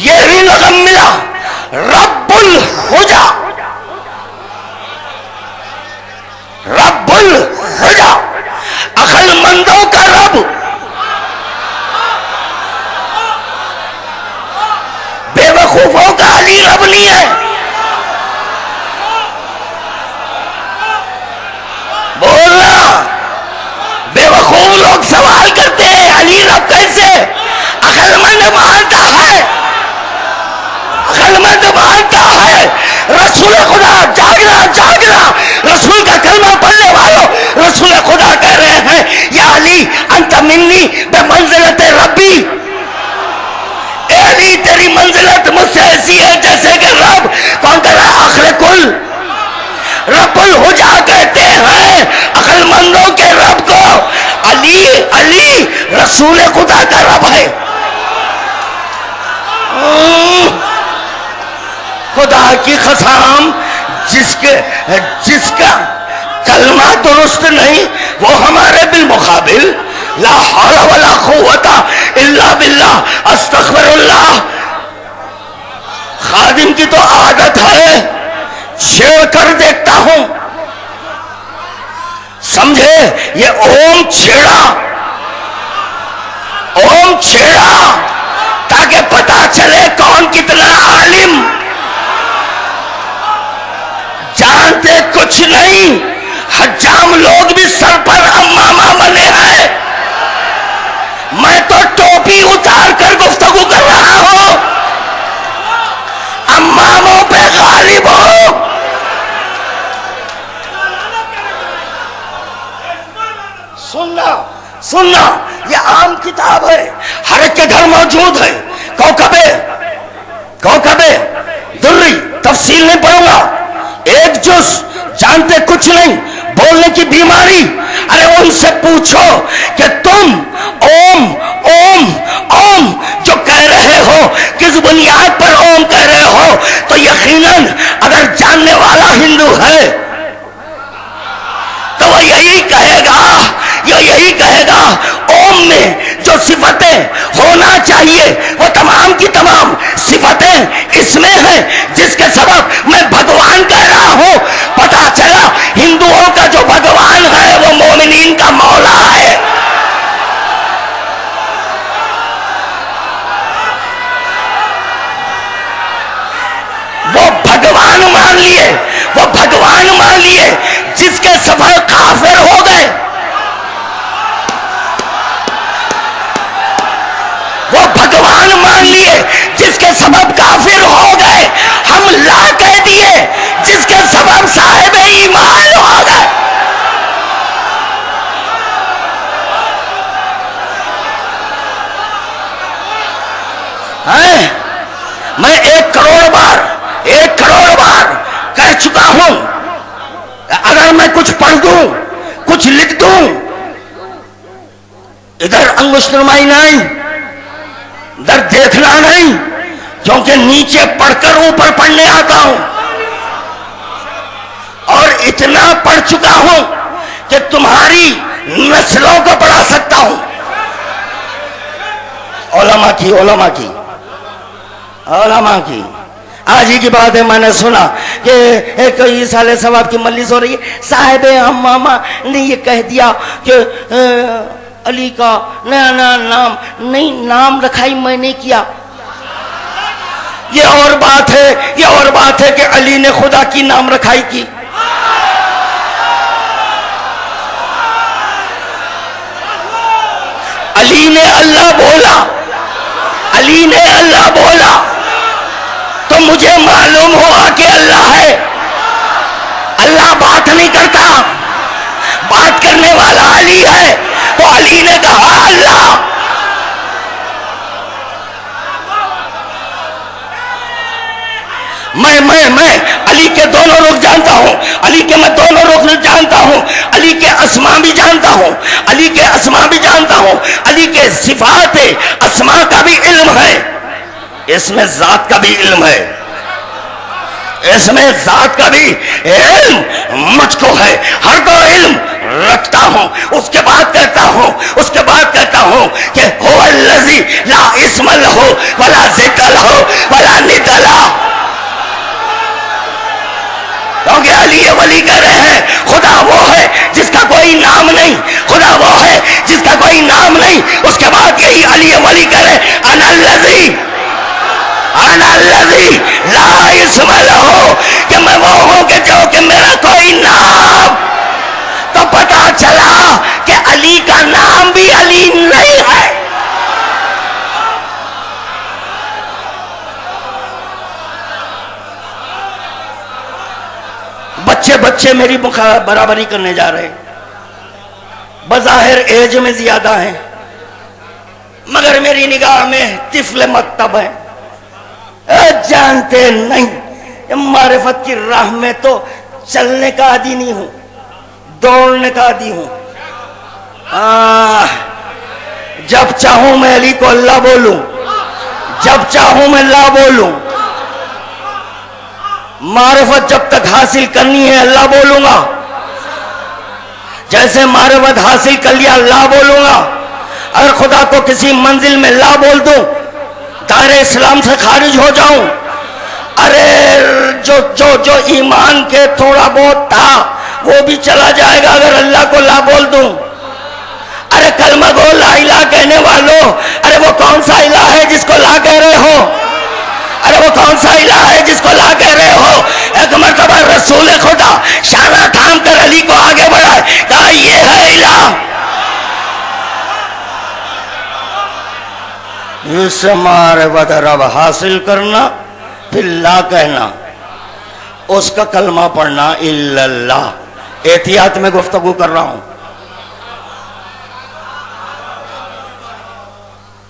یہ بھی نغم ملا، رب الحجا. رب الحجا، عقل مندوں کا رب. بے وقوفوں کا علی رب نہیں ہے. بولنا. بے وقوف لوگ سوال کرتے ہیں علی رب کیسے؟ عقل مند مانتا ہے، عقل مند مانتا ہے. رسول خدا جاگنا. رسول کا کلمہ پڑھنے والوں، رسول خدا کہہ رہے ہیں یا علی انت منی بمنزلت ربی. اے علی تیری منزلت مجھ سے ایسی ہے جیسے کہ رب. کون کہہ رہا؟ آخر کل رب الحجا کہتے ہیں عقل مندوں کے رب کو. علی رسول خدا کا رب ہے. خدا کی قسم، جس کا کلمہ درست نہیں وہ ہمارے بالمقابل لا حول ولا قوت الا باللہ، استغفر اللہ. خادم کی تو عادت ہے چھیڑ کر دیکھتا ہوں. سمجھے؟ یہ اوم چھیڑا اوم چھیڑا تاکہ پتا چلے کون کتنا عالم. جانتے کچھ نہیں، حجام لوگ بھی سر پر امامہ بنے ہیں. میں تو ٹوپی اتار کر گفتگو کر رہا ہوں، اماموں پہ غالب ہو. سننا یہ عام کتاب ہے، ہر ایک کے گھر موجود ہے. کوکب دری تفصیل نہیں پڑھوں گا، ایک جز. جانتے کچھ نہیں، بولنے کی بیماری. ارے ان سے پوچھو کہ تم اوم اوم اوم جو کہہ رہے ہو کس بنیاد پر اوم کہہ رہے ہو، تو یقیناً اگر جاننے والا ہندو ہے تو وہ یہی کہے گا اوم میں جو صفتیں ہونا چاہیے وہ تمام کی تمام صفتیں اس میں ہیں، جس کے سبب میں بھگوان کہہ رہا ہوں. پتا چلا ہندوؤں کا جو بھگوان ہے وہ مومنین کا مولا ہے. وہ بھگوان مان لیے جس کے سفر کافر ہو گئے. وہ بھگوان مان لیے جس کے سبب کافر ہو گئے. ہم لا کہہ دیے جس کے سبب صاحب ایمان ہو گئے. میں 1 کروڑ بار کہہ چکا ہوں، اگر میں کچھ پڑھ دوں کچھ لکھ دوں، ادھر انگشت نمائی نہیں، ادھر دیکھنا نہیں، کیونکہ نیچے پڑھ کر اوپر پڑھنے آتا ہوں. اور اتنا پڑھ چکا ہوں کہ تمہاری نسلوں کو پڑھا سکتا ہوں. علماء کی آج ہی کی بات ہے، میں نے سنا کہ ایک سال ثواب کی مجلس ہو رہی ہے، صاحب امامہ نے یہ کہہ دیا کہ علی کا نیا نام رکھائی میں نے کیا. یہ اور بات ہے کہ علی نے خدا کی نام رکھائی کی. علی نے اللہ بولا تو مجھے معلوم ہوا کہ اللہ ہے. اللہ بات نہیں کرتا، بات کرنے والا علی ہے. تو علی نے کہا اللہ. میں علی کے دونوں رخ جانتا ہوں، علی کے میں دونوں رخ جانتا ہوں، علی کے اسماء بھی جانتا ہوں، علی کے صفات اسماء کا بھی علم ہے، اس میں ذات کا بھی علم ہے، اس میں ذات کا بھی علم مجھ کو ہے. ہر دو علم رکھتا ہوں. اس کے بعد کہتا ہوں کہ هو الذی لا اسم لہ ولا ذکر لہ ولا ند لہ. کیونکہ علی ولی کہہ رہے ہیں خدا وہ ہے جس کا کوئی نام نہیں، خدا وہ ہے جس کا کوئی نام نہیں. اس کے بعد یہی علی ولی کہہ رہے ہیں انا الذی لا اسم لہ، کہ میں وہ ہوں کہ میرا کوئی نام. تو پتا چلا کہ علی کا نام بھی علی نہیں ہے. بچے میری برابری کرنے جا رہے ہیں، بظاہر ایج میں زیادہ ہیں مگر میری نگاہ میں طفل مکتب ہے. جانتے نہیں معرفت کی راہ میں تو چلنے کا عادی نہیں ہوں، دوڑنے کا عادی ہوں. جب چاہوں میں علی کو اللہ بولوں، جب چاہوں میں لا بولوں. معرفت جب تک حاصل کرنی ہے اللہ بولوں گا، جیسے معرفت حاصل کر لیا اللہ بولوں گا. اگر خدا کو کسی منزل میں لا بول دوں، دائرہ اسلام سے خارج ہو جاؤں. ارے جو ایمان کے تھوڑا بہت تھا وہ بھی چلا جائے گا اگر اللہ کو لا بول دوں. ارے کلمہ گو لا الہ کہنے والوں، ارے وہ کون سا الہ ہے جس کو لا کہہ رہے ہو؟ ارے وہ کون سا الہ ہے جس کو لا کہہ رہے ہو؟ ایک مرتبہ رسول خدا شانہ تھام کر علی کو آگے بڑھائے، کہا یہ ہے الہ، اس معرفت رب حاصل کرنا، پھر لا کہنا، اس کا کلمہ پڑھنا الا اللہ۔ احتیاط میں گفتگو کر رہا ہوں،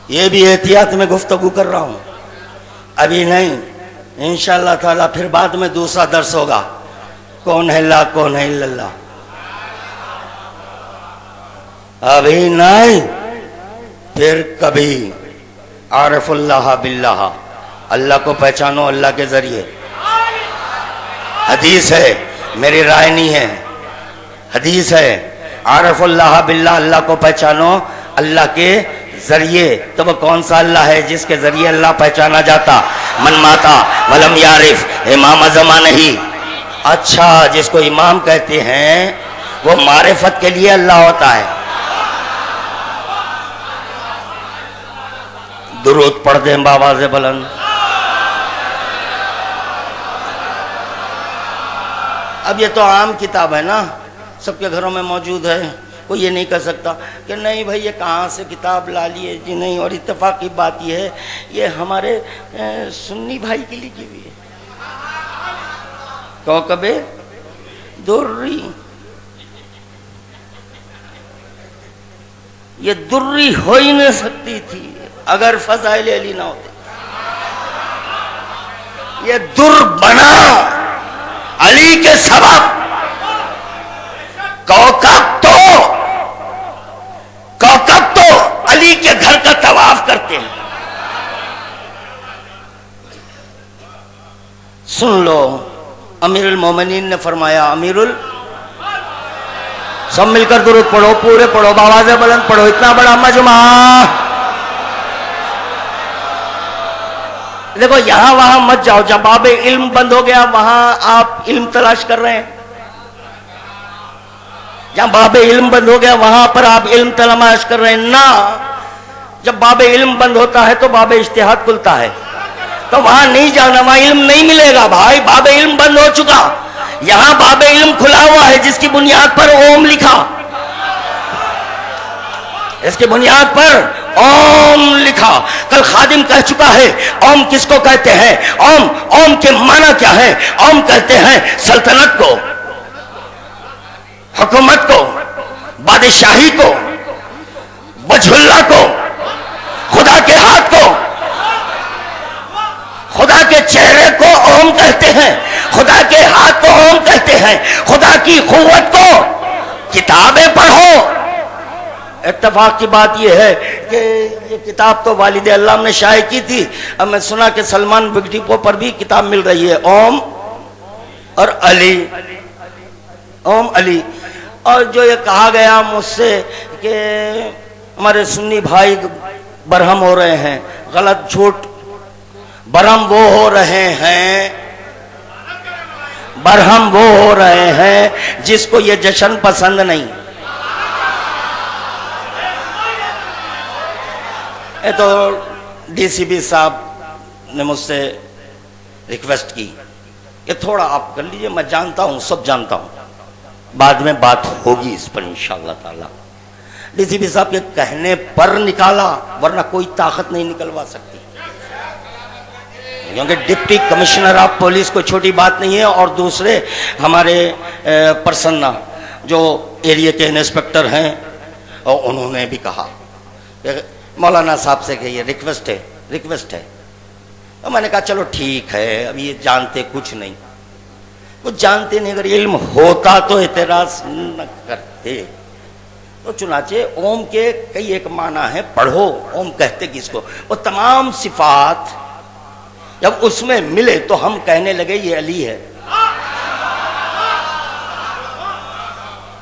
یہ بھی احتیاط میں گفتگو کر رہا ہوں، ابھی نہیں، انشاءاللہ تعالیٰ پھر بعد میں دوسرا درس ہوگا، کون ہے لا، کون ہے الا اللہ، ابھی نہیں، پھر کبھی عارف اللہ باللہ، اللہ کو پہچانو اللہ کے ذریعے۔ حدیث ہے، میری رائے نہیں ہے، حدیث ہے، عارف اللہ باللہ، اللہ کو پہچانو اللہ کے ذریعے۔ تو وہ کون سا اللہ ہے جس کے ذریعے اللہ پہچانا جاتا؟ من ماتا ولم یعرف، امام ازما نہیں۔ اچھا، جس کو امام کہتے ہیں وہ معرفت کے لیے اللہ ہوتا ہے۔ درود پڑھ دیں بآواز بلند۔ اب یہ تو عام کتاب ہے نا، سب کے گھروں میں موجود ہے، کوئی یہ نہیں کہہ سکتا کہ نہیں بھائی یہ کہاں سے کتاب لا لیے جی، نہیں۔ اور اتفاق کی بات یہ ہے یہ ہمارے سنی بھائی کے لیے کی ہوئی ہے، کوکب دری، یہ دری ہو ہی نہیں سکتی تھی اگر فضائل علی نہ ہوتے، یہ در بنا علی کے سبب۔ کوکب تو علی کے گھر کا طواف کرتے ہیں۔ سن لو، امیر المومنین نے فرمایا، سب مل کر درود پڑھو، پورے پڑھو، بآواز بلند پڑھو، اتنا بڑا مجمع۔ دیکھو یہاں وہاں مت جاؤ، جب باب علم بند ہو گیا وہاں آپ علم تلاش کر رہے ہیں، جہاں باب علم بند ہو گیا وہاں پر آپ علم تلاش کر رہے ہیں، نہ، جب باب علم بند ہوتا ہے تو باب اجتہاد کھلتا ہے، تو وہاں نہیں جانا، وہاں علم نہیں ملے گا بھائی، باب علم بند ہو چکا، یہاں باب علم کھلا ہوا ہے جس کی بنیاد پر اوم لکھا، اس کی بنیاد پر اوم لکھا۔ کل خادم کہہ چکا ہے اوم کس کو کہتے ہیں، اوم کے معنی کیا ہے؟ اوم کہتے ہیں سلطنت کو، حکومت کو، بادشاہی کو، وجہ اللہ کو، خدا کے ہاتھ کو، خدا کے چہرے کو اوم کہتے ہیں، خدا کے ہاتھ کو اوم کہتے ہیں، خدا کی قوت کو۔ کتابیں پڑھو۔ اتفاق کی بات یہ ہے کہ یہ کتاب تو والد اللہ نے شائع کی تھی، اب میں سنا کہ سلمان بگ ڈپو پر بھی کتاب مل رہی ہے، اوم اور علی، اوم علی۔ اور جو یہ کہا گیا مجھ سے کہ ہمارے سنی بھائی برہم ہو رہے ہیں، غلط، جھوٹ۔ برہم وہ ہو رہے ہیں، برہم وہ ہو رہے ہیں جس کو یہ جشن پسند نہیں۔ یہ تو ڈی سی بی صاحب نے مجھ سے ریکویسٹ کی کہ تھوڑا آپ کر لیجئے، میں جانتا ہوں، سب جانتا ہوں، بعد میں بات ہوگی اس پر انشاءاللہ تعالی۔ ڈی سی بی صاحب کے کہنے پر نکالا، ورنہ کوئی طاقت نہیں نکلوا سکتی، کیونکہ ڈپٹی کمشنر آف پولیس کو چھوٹی بات نہیں ہے، اور دوسرے ہمارے پرسنہ جو ایریا کے انسپیکٹر ہیں، اور انہوں نے بھی کہا کہ مولانا صاحب سے کہ یہ ریکویسٹ ہے۔ تو میں نے کہا چلو ٹھیک ہے، اب یہ جانتے کچھ نہیں، کچھ جانتے نہیں، اگر علم ہوتا تو اعتراض نہ کرتے۔ تو چنانچہ اوم کے کئی ایک معنی ہیں، پڑھو اوم کہتے کس کو، وہ تمام صفات جب اس میں ملے تو ہم کہنے لگے یہ علی ہے،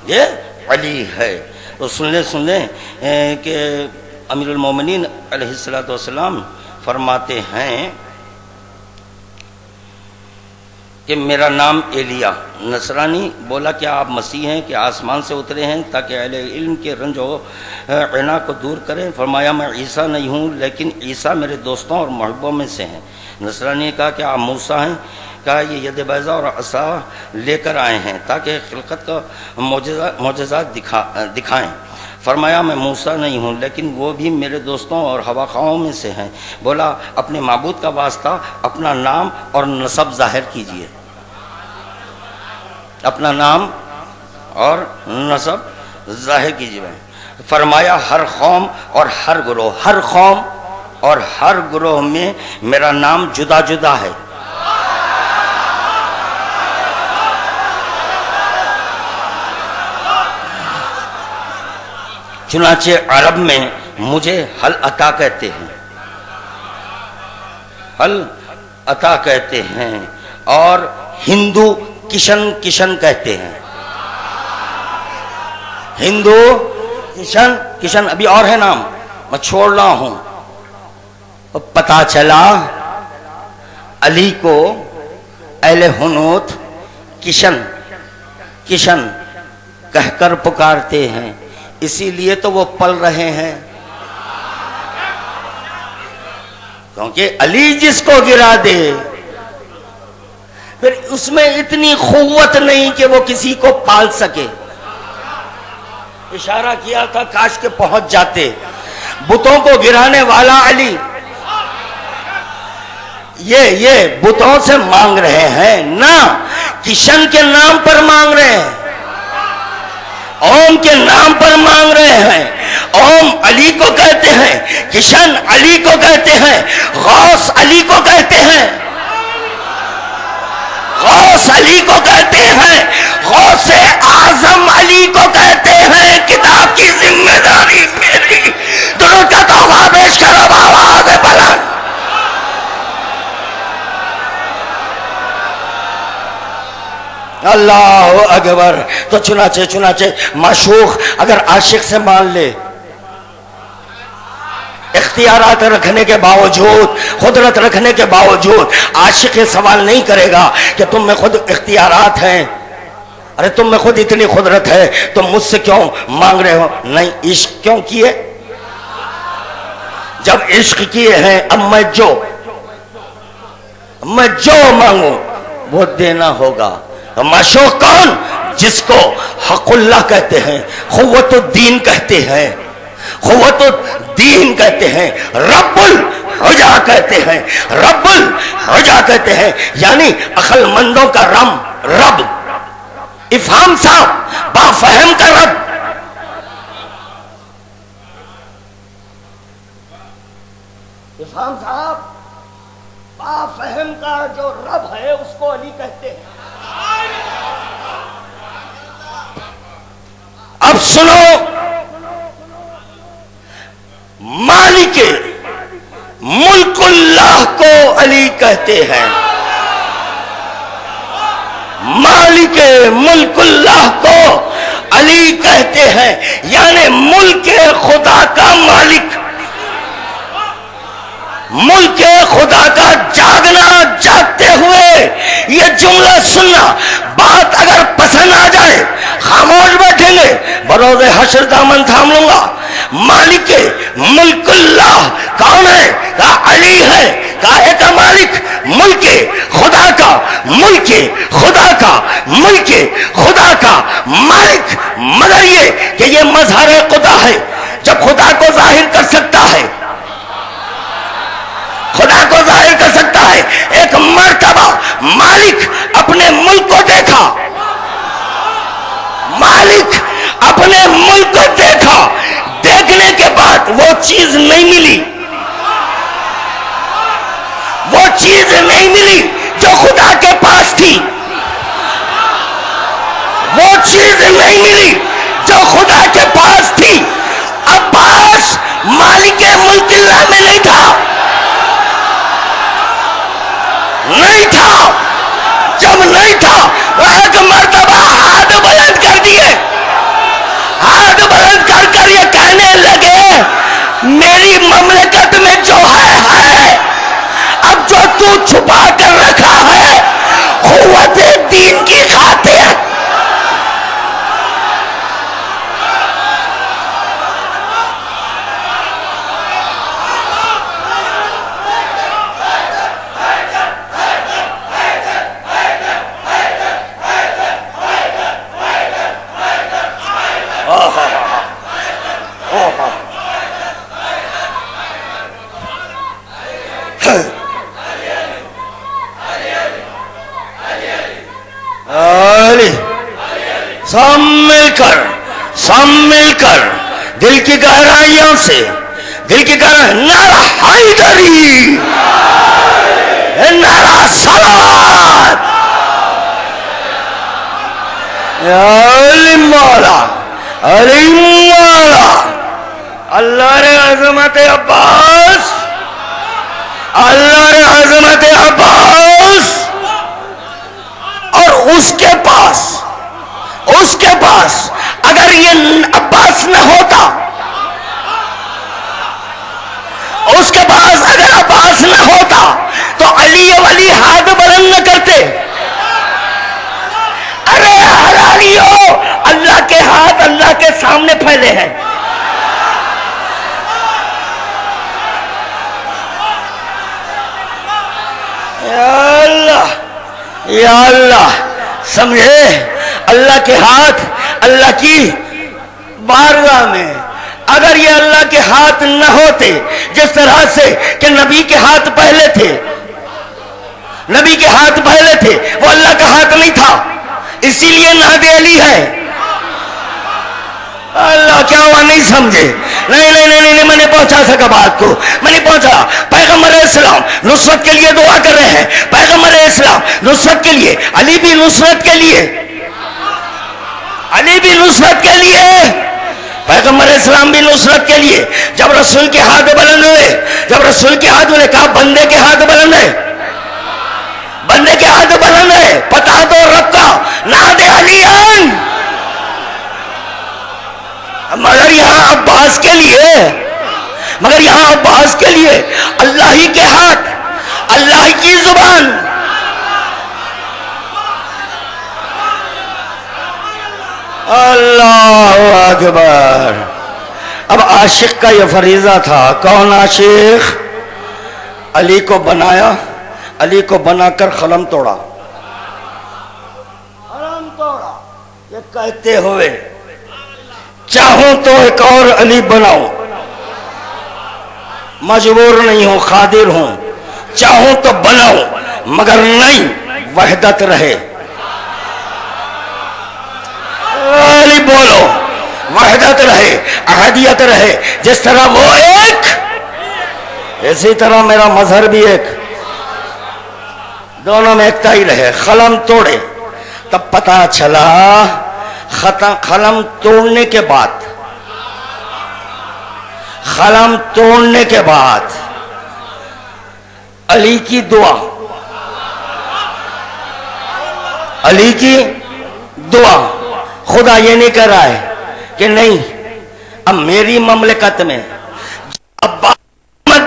یہ علی ہے۔ تو سن لیں کہ امیر المومنین علیہ السلام فرماتے ہیں کہ میرا نام ایلیا۔ نصرانی بولا کیا آپ مسیح ہیں کہ آسمان سے اترے ہیں تاکہ اہل علم کے رنج و عنا کو دور کریں؟ فرمایا میں عیسیٰ نہیں ہوں لیکن عیسیٰ میرے دوستوں اور محبوبوں میں سے ہیں۔ نصرانی نے کہا کہ آپ موسیٰ ہیں؟ کہا یہ ید بیضا اور عصا لے کر آئے ہیں تاکہ خلقت کا معجزات دکھائیں۔ فرمایا میں موسیٰ نہیں ہوں لیکن وہ بھی میرے دوستوں اور ہواخواہوں میں سے ہیں۔ بولا اپنے معبود کا واسطہ اپنا نام اور نسب ظاہر کیجئے، اپنا نام اور نسب ظاہر کیجئے۔ فرمایا ہر قوم اور ہر گروہ، ہر قوم اور ہر گروہ میں میرا نام جدا جدا ہے۔ چنانچہ عرب میں مجھے حل عطا کہتے ہیں، حل عطا کہتے ہیں، اور ہندو کشن کشن کہتے ہیں۔ ہندو کشن کشن، ابھی اور ہے نام میں چھوڑ رہا ہوں۔ پتا چلا علی کو اہل حنوت کشن کشن کہہ کر پکارتے ہیں، اسی لیے تو وہ پل رہے ہیں، کیونکہ علی جس کو گرا دے پھر اس میں اتنی قوت نہیں کہ وہ کسی کو پال سکے۔ اشارہ کیا تھا کاش کے پہنچ جاتے۔ بتوں کو گرانے والا علی، یہ بتوں سے مانگ رہے ہیں نہ کشن کے نام پر مانگ رہے ہیں، اوم کے نام پر مانگ رہے ہیں۔ اوم علی کو کہتے ہیں، کشن علی کو کہتے ہیں، غوث علی کو کہتے ہیں، غوث علی کو کہتے ہیں، غوث اعظم علی کو کہتے ہیں۔ کتاب کی ذمہ داری میری، درود کا تحفہ پیش کرو بآواز بلند۔ اللہ اکبر۔ تو چنانچہ معشوق اگر عاشق سے مان لے، اختیارات رکھنے کے باوجود، قدرت رکھنے کے باوجود، عاشق یہ سوال نہیں کرے گا کہ تم میں خود اختیارات ہیں، ارے تم میں خود اتنی قدرت ہے، تم مجھ سے کیوں مانگ رہے ہو؟ نہیں، عشق کیوں کیے؟ جب عشق کیے ہیں اب میں جو مانگوں وہ دینا ہوگا۔ معشوق کون؟ جس کو حق اللہ کہتے ہیں، قوت الدین کہتے ہیں، قوت الدین کہتے ہیں، رب الحجا کہتے ہیں، رب الحجا کہتے ہیں، یعنی عقل مندوں کا رب، افہام صاحب با فہم کا رب۔ افہام صاحب با فہم کا جو رب ہے اس کو علی کہتے ہیں۔ اب سنو، مالک ملک اللہ کو علی کہتے ہیں، مالک ملک اللہ کو علی کہتے ہیں، یعنی ملک خدا کا مالک، ملک خدا کا جاگنا، جاگتے ہوئے یہ جملہ سننا، بات اگر پسند آ جائے خاموش بیٹھیں گے، بروز حشر دامن تھام لوں گا۔ مالک ملک اللہ کون ہے؟ کہا علی ہے۔ کاہے کا مالک؟ ملک خدا کا، ملک خدا کا، ملک خدا کا مالک۔ مگر یہ کہ یہ مظہر خدا ہے، جب خدا کو ظاہر کر سکتا ہے، خدا کو ظاہر کر سکتا ہے۔ ایک مرتبہ مالک اپنے ملک کو دیکھا، مالک اپنے ملک کو دیکھا، دیکھنے کے بعد وہ چیز نہیں ملی، وہ چیز نہیں ملی جو خدا کے پاس تھی، وہ چیز نہیں ملی جو خدا کے پاس تھی۔ عباس مالک ملک اللہ میں نہیں تھا، نہیں تھا۔ جب نہیں تھا وہ ایک مرتبہ ہاتھ بلند کر دیے، ہاتھ بلند کر کر یہ کہنے لگے میری مملکت میں جو ہے، اب جو تو چھپا کر رکھا ہے قوت علی، سب مل کر دل کی گہرائیوں سے، دل کی گہرائیوں، نعرہ حیدری، نعرہ صلوات، یا علی مولا، علی مولا، اللہ رے عظمت عباس، اللہ رے عظمت عباس. اور اس کے پاس اگر یہ عباس نہ ہوتا، اس کے پاس اگر عباس نہ ہوتا تو علی ولی ہاتھ بلند نہ کرتے. ارے حلالیو، اللہ کے ہاتھ اللہ کے سامنے پھیلے ہیں. یا اللہ، سمجھے؟ اللہ کے ہاتھ اللہ کی بارگاہ میں، اگر یہ اللہ کے ہاتھ نہ ہوتے، جس طرح سے کہ نبی کے ہاتھ پہلے تھے، وہ اللہ کا ہاتھ نہیں تھا، اسی لیے ناد علی ہے. اللہ کیا ہوا، نہیں سمجھے؟ نہیں، میں نے پہنچا سکا بات کو، میں نہیں پہنچا. پیغمبر اسلام نصرت کے لیے دعا کر رہے ہیں، پیغمبر اسلام نصرت کے لیے، علی بھی نصرت کے لیے، پیغمبر اسلام بھی نصرت کے لیے. جب رسول کے ہاتھ بلند ہوئے، کہا بندے کے ہاتھ بلند ہے، پتا تو رب کا ناد علی. مگر یہاں عباس کے لیے اللہ ہی کے ہاتھ، اللہ کی زبان. اللہ اکبر. اب عاشق کا یہ فریضہ تھا. کون عاشق؟ علی کو بنا کر قلم توڑا، یہ کہتے ہوئے چاہوں تو ایک اور علی بناؤں، مجبور نہیں ہوں، قادر ہوں، چاہوں تو بناؤں مگر نہیں وحدت رہے. علی بولو، وحدت رہے، احدیت رہے. جس طرح وہ ایک، اسی طرح میرا مظہر بھی ایک، دونوں میں ایکتا ہی رہے. قلم توڑے، تب پتا چلا قلم توڑنے کے بعد علی کی دعا، خدا یہ نہیں کر رہا ہے کہ نہیں اب میری مملکت میں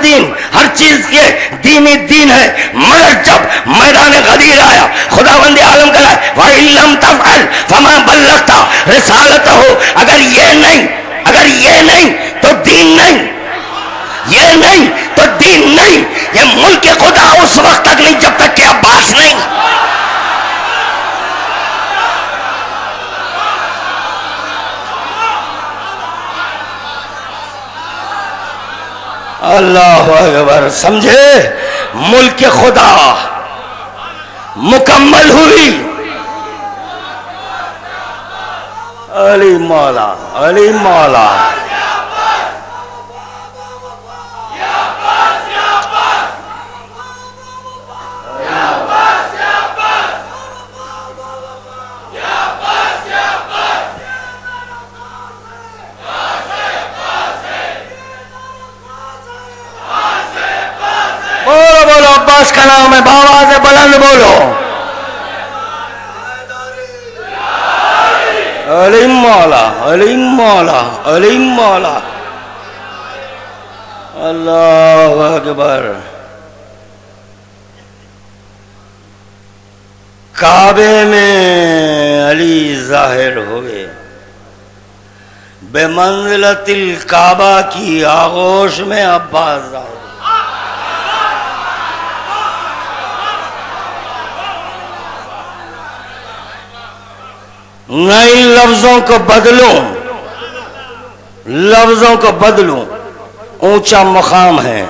دین ہر چیز کے دین ہے، مگر جب میدان غدیر آیا خداوند عالم کہا وَإِن لَمْ تَفْعَلْ فَمَا بَلَّغْتَ رِسَالَتَهُ. اگر یہ نہیں تو دین نہیں، یہ ملک خدا اس وقت تک نہیں جب تک کہ عباس نہیں. اللہ اکبر. سمجھے؟ ملک خدا مکمل ہوئی. علی مولا، علی مولا. بولو عباس کا نام ہے، بآواز بلند بولو. علی مولا، علی مولا، علی مولا. اللہ اکبر. کعبے میں علی ظاہر ہوئے، بے منزلت الکعبہ کی آغوش میں عباس ظاہر. نئی لفظوں کو بدلوں، اونچا مقام ہے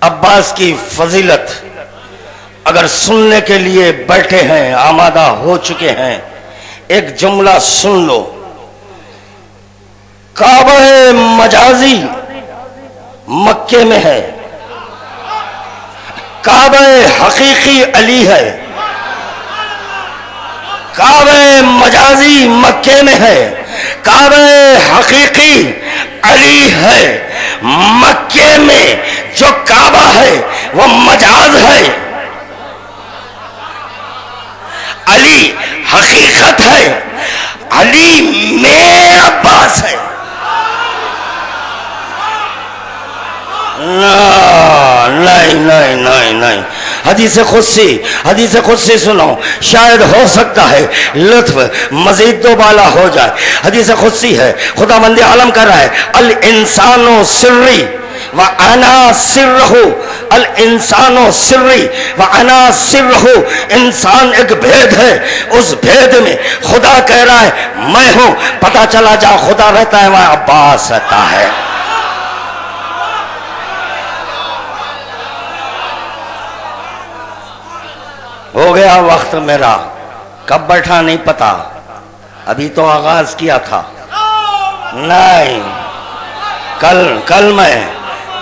عباس کی فضیلت. اگر سننے کے لیے بیٹھے ہیں، آمادہ ہو چکے ہیں، ایک جملہ سن لو۔ کعبہ مجازی مکے میں ہے، کعبہ حقیقی علی ہے۔ کعبہ مجازی مکے میں ہے، کعبہ حقیقی علی ہے۔ مکے میں جو کعبہ ہے وہ مجاز ہے، علی حقیقت ہے، علی میں عباس ہے۔ نہیں، حدیث قدسی سنو، شاید ہو سکتا ہے لطف مزید دو بالا ہو جائے۔ حدیث قدسی ہے، خدا بند عالم کر رہا ہے، الانسان سری وانا سرہ، الانسان سری وانا سرہ، انسان ایک بھید ہے، اس بھید میں خدا کہہ رہا ہے میں ہوں۔ پتہ چلا جا خدا رہتا ہے وہاں عباس رہتا ہے۔ ہو گیا وقت میرا، کب بیٹھا نہیں پتا، ابھی تو آغاز کیا تھا۔ نہیں،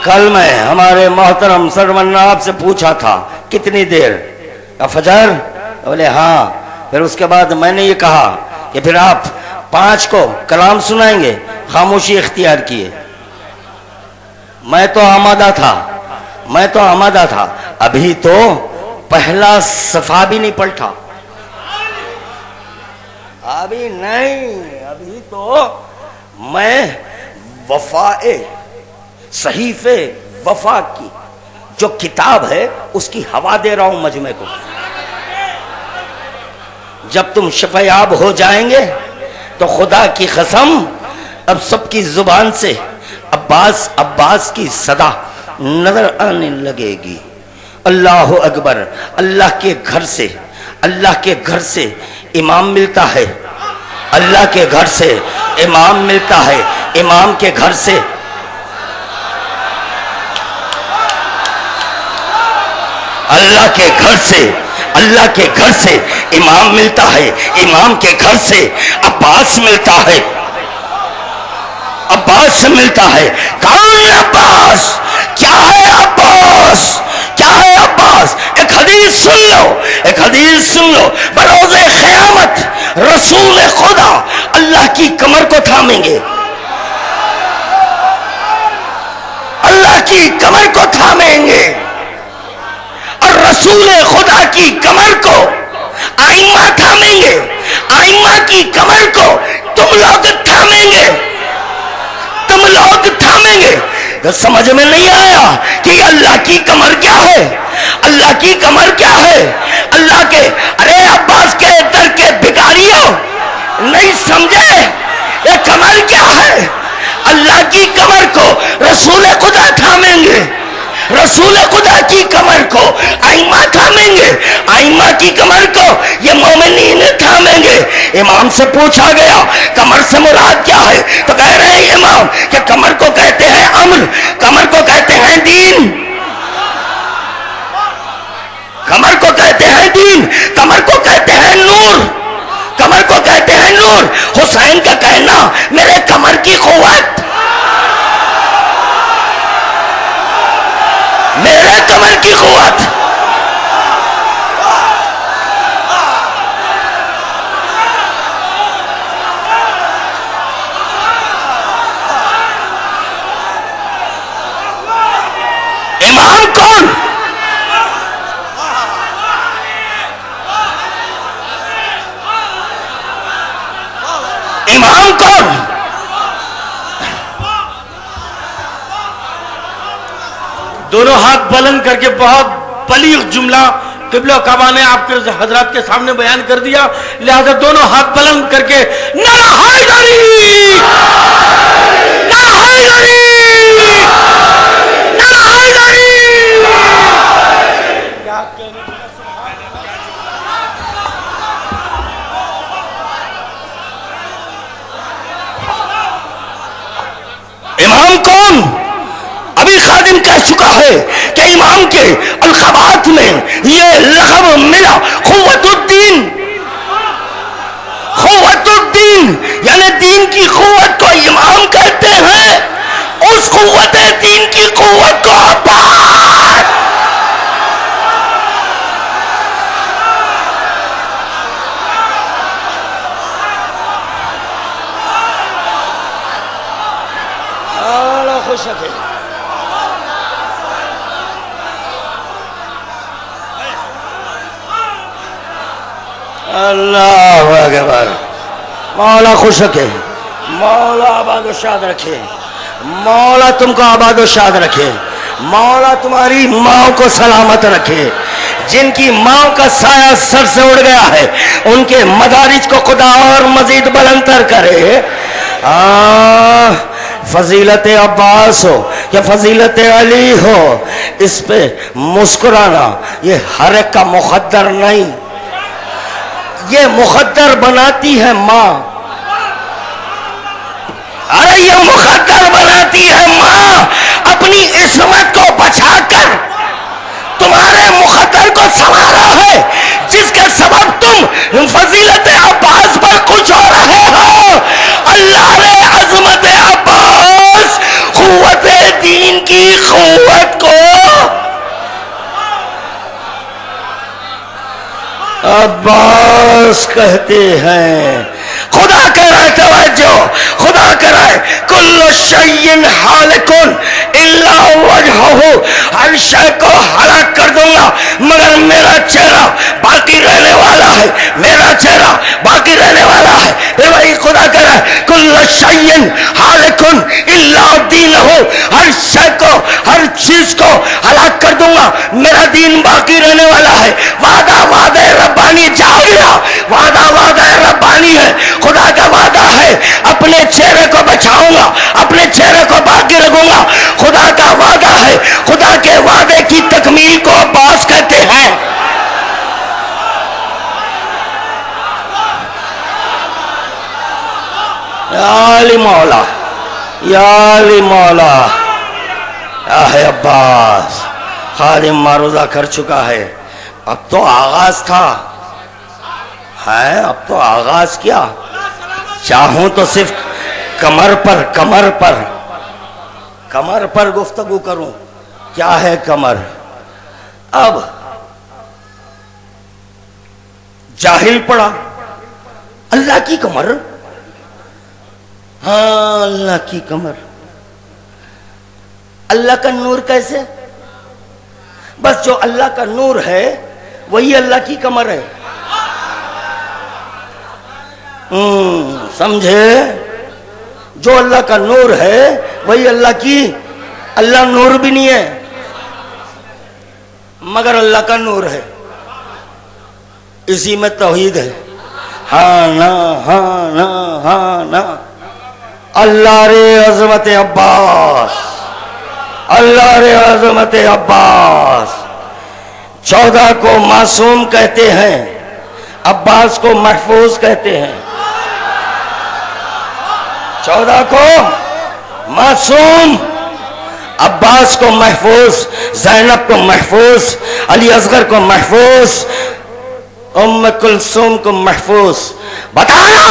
کل میں ہمارے محترم سرون نے آپ سے پوچھا تھا کتنی دیر، فجر؟ بولے ہاں۔ پھر اس کے بعد میں نے یہ کہا کہ پھر آپ 5 کو کلام سنائیں گے، خاموشی اختیار کیے۔ میں تو آمادہ تھا، ابھی تو پہلا صفحہ بھی نہیں پلٹا، ابھی تو میں صحیفے وفا کی جو کتاب ہے اس کی ہوا دے رہا ہوں مجمع کو۔ جب تم شفیاب ہو جائیں گے تو خدا کی قسم اب سب کی زبان سے عباس کی صدا نظر آنے لگے گی۔ اللہ اکبر۔ اللہ کے گھر سے امام ملتا ہے، اللہ کے گھر سے امام ملتا ہے، امام کے گھر سے اللہ کے گھر سے امام ملتا ہے، امام کے گھر سے عباس ملتا ہے، عباس سے ملتا ہے۔ کون ہے عباس؟ کیا ہے عباس؟ ایک حدیث سن لو، بروز قیامت رسول خدا اللہ کی کمر کو تھامیں گے، اللہ کی کمر کو تھامیں گے، اور رسول خدا کی کمر کو ائمہ تھامیں گے، ائمہ کی کمر کو تم لوگ تھامیں گے۔ سمجھ میں نہیں آیا کہ اللہ کی کمر کیا ہے؟ اللہ کی کمر کیا ہے؟ اللہ کے ارے عباس کے در کے بھکاریوں، نہیں سمجھے یہ کمر کیا ہے؟ اللہ کی کمر کو رسول خدا تھامیں گے، رسول خدا کی کمر کو ائمہ تھامیں گے، ائمہ کی کمر کو یہ مومنین تھامیں گے۔ امام سے پوچھا گیا کمر سے مراد کیا ہے؟ تو کہہ رہے ہیں امام کہ کمر کو کہتے ہیں امر، کمر کو کہتے ہیں دین، کمر کو کہتے ہیں دین، کمر کو کہتے ہیں نور، کمر کو کہتے ہیں نور۔ حسین کا کہنا میرے کمر کی قوت، میرے کمر کی قوت۔ امام کون؟ امام کون؟ دونوں ہاتھ بلند کر کے بہت بلیغ جملہ قبلہ کعبہ نے آپ کے حضرات کے سامنے بیان کر دیا، لہذا دونوں ہاتھ بلند کر کے نعرہ حیدری، نعرہ حیدری، نعرہ حیدری۔ امام کون؟ ابھی خادم دن کہہ چکا ہے کہ امام کے القابات میں یہ لقب ملا قوت الدین. قوت الدین یعنی دین کی قوت کو امام کہتے ہیں. اس قوت دین کی قوت کو عباس. اللہ خوش رکھے. اللہ اکبر. مولا خوش رکھے, مولا آباد و شاد رکھے, مولا تم کو آباد و شاد رکھے, مولا تمہاری ماں کو سلامت رکھے. جن کی ماں کا سایہ سر سے اڑ گیا ہے ان کے مدارج کو خدا اور مزید بلندتر کرے. فضیلت عباس ہو یا فضیلت علی ہو, اس پہ مسکرانا یہ ہر ایک کا مقدر نہیں, یہ مقدر بناتی ہے ماں. ارے یہ مقدر بناتی ہے ماں. اپنی عصمت کو بچا کر تمہارے مقدر کو سنوارا ہے, جس کے سبب تم فضیلت عباس پر کچھ ہو رہے ہو. اللہ نے عظمت عباس قوت دین کی قوت کو عباس کہتے ہیں. خدا کرائے توجہ, خدا کرائے کل شیء حالک الا وجہہ, ہر شے کو ہلاک کر دوں گا مگر میرا چہرہ باقی رہنے والا ہے, میرا چہرہ باقی رہنے والا ہے. پھر وہی خدا کرائے کل شیء حالک الا دینہ, ہر شے کو ہر چیز کو ہلاک کر دوں گا میرا دین باقی رہنے والا ہے. وعدہ وعدہ ربانی جا گیا, وعدہ وعدہ ربانی ہے, خدا کا وعدہ ہے اپنے چہرے کو بچاؤں گا, اپنے چہرے کو باقی رکھوں گا. خدا کا وعدہ ہے, خدا کے وعدے کی تکمیل کو عباس کہتے ہیں. یا علی مولا, یا علی مولا, ہے عباس. خادم معروضہ کر چکا ہے, اب تو آغاز تھا ہے, اب تو آغاز کیا. چاہوں تو صرف کمر پر گفتگو کروں. کیا ہے کمر؟ اب جاہل پڑا اللہ کی کمر, ہاں اللہ کی کمر. اللہ کا نور کیسے؟ بس جو اللہ کا نور ہے وہی اللہ کی کمر ہے. سمجھے؟ جو اللہ کا نور ہے وہی اللہ کی. اللہ نور بھی نہیں ہے مگر اللہ کا نور ہے, اسی میں توحید ہے. ہاں نا ہاں نا ہاں نا. اللہ رے عظمت عباس, اللہ رے عظمت عباس. 14 کو معصوم کہتے ہیں, عباس کو محفوظ کہتے ہیں. 14 کو معصوم, عباس کو محفوظ, زینب کو محفوظ, علی اصغر کو محفوظ, ام کلثوم کو محفوظ. بتانا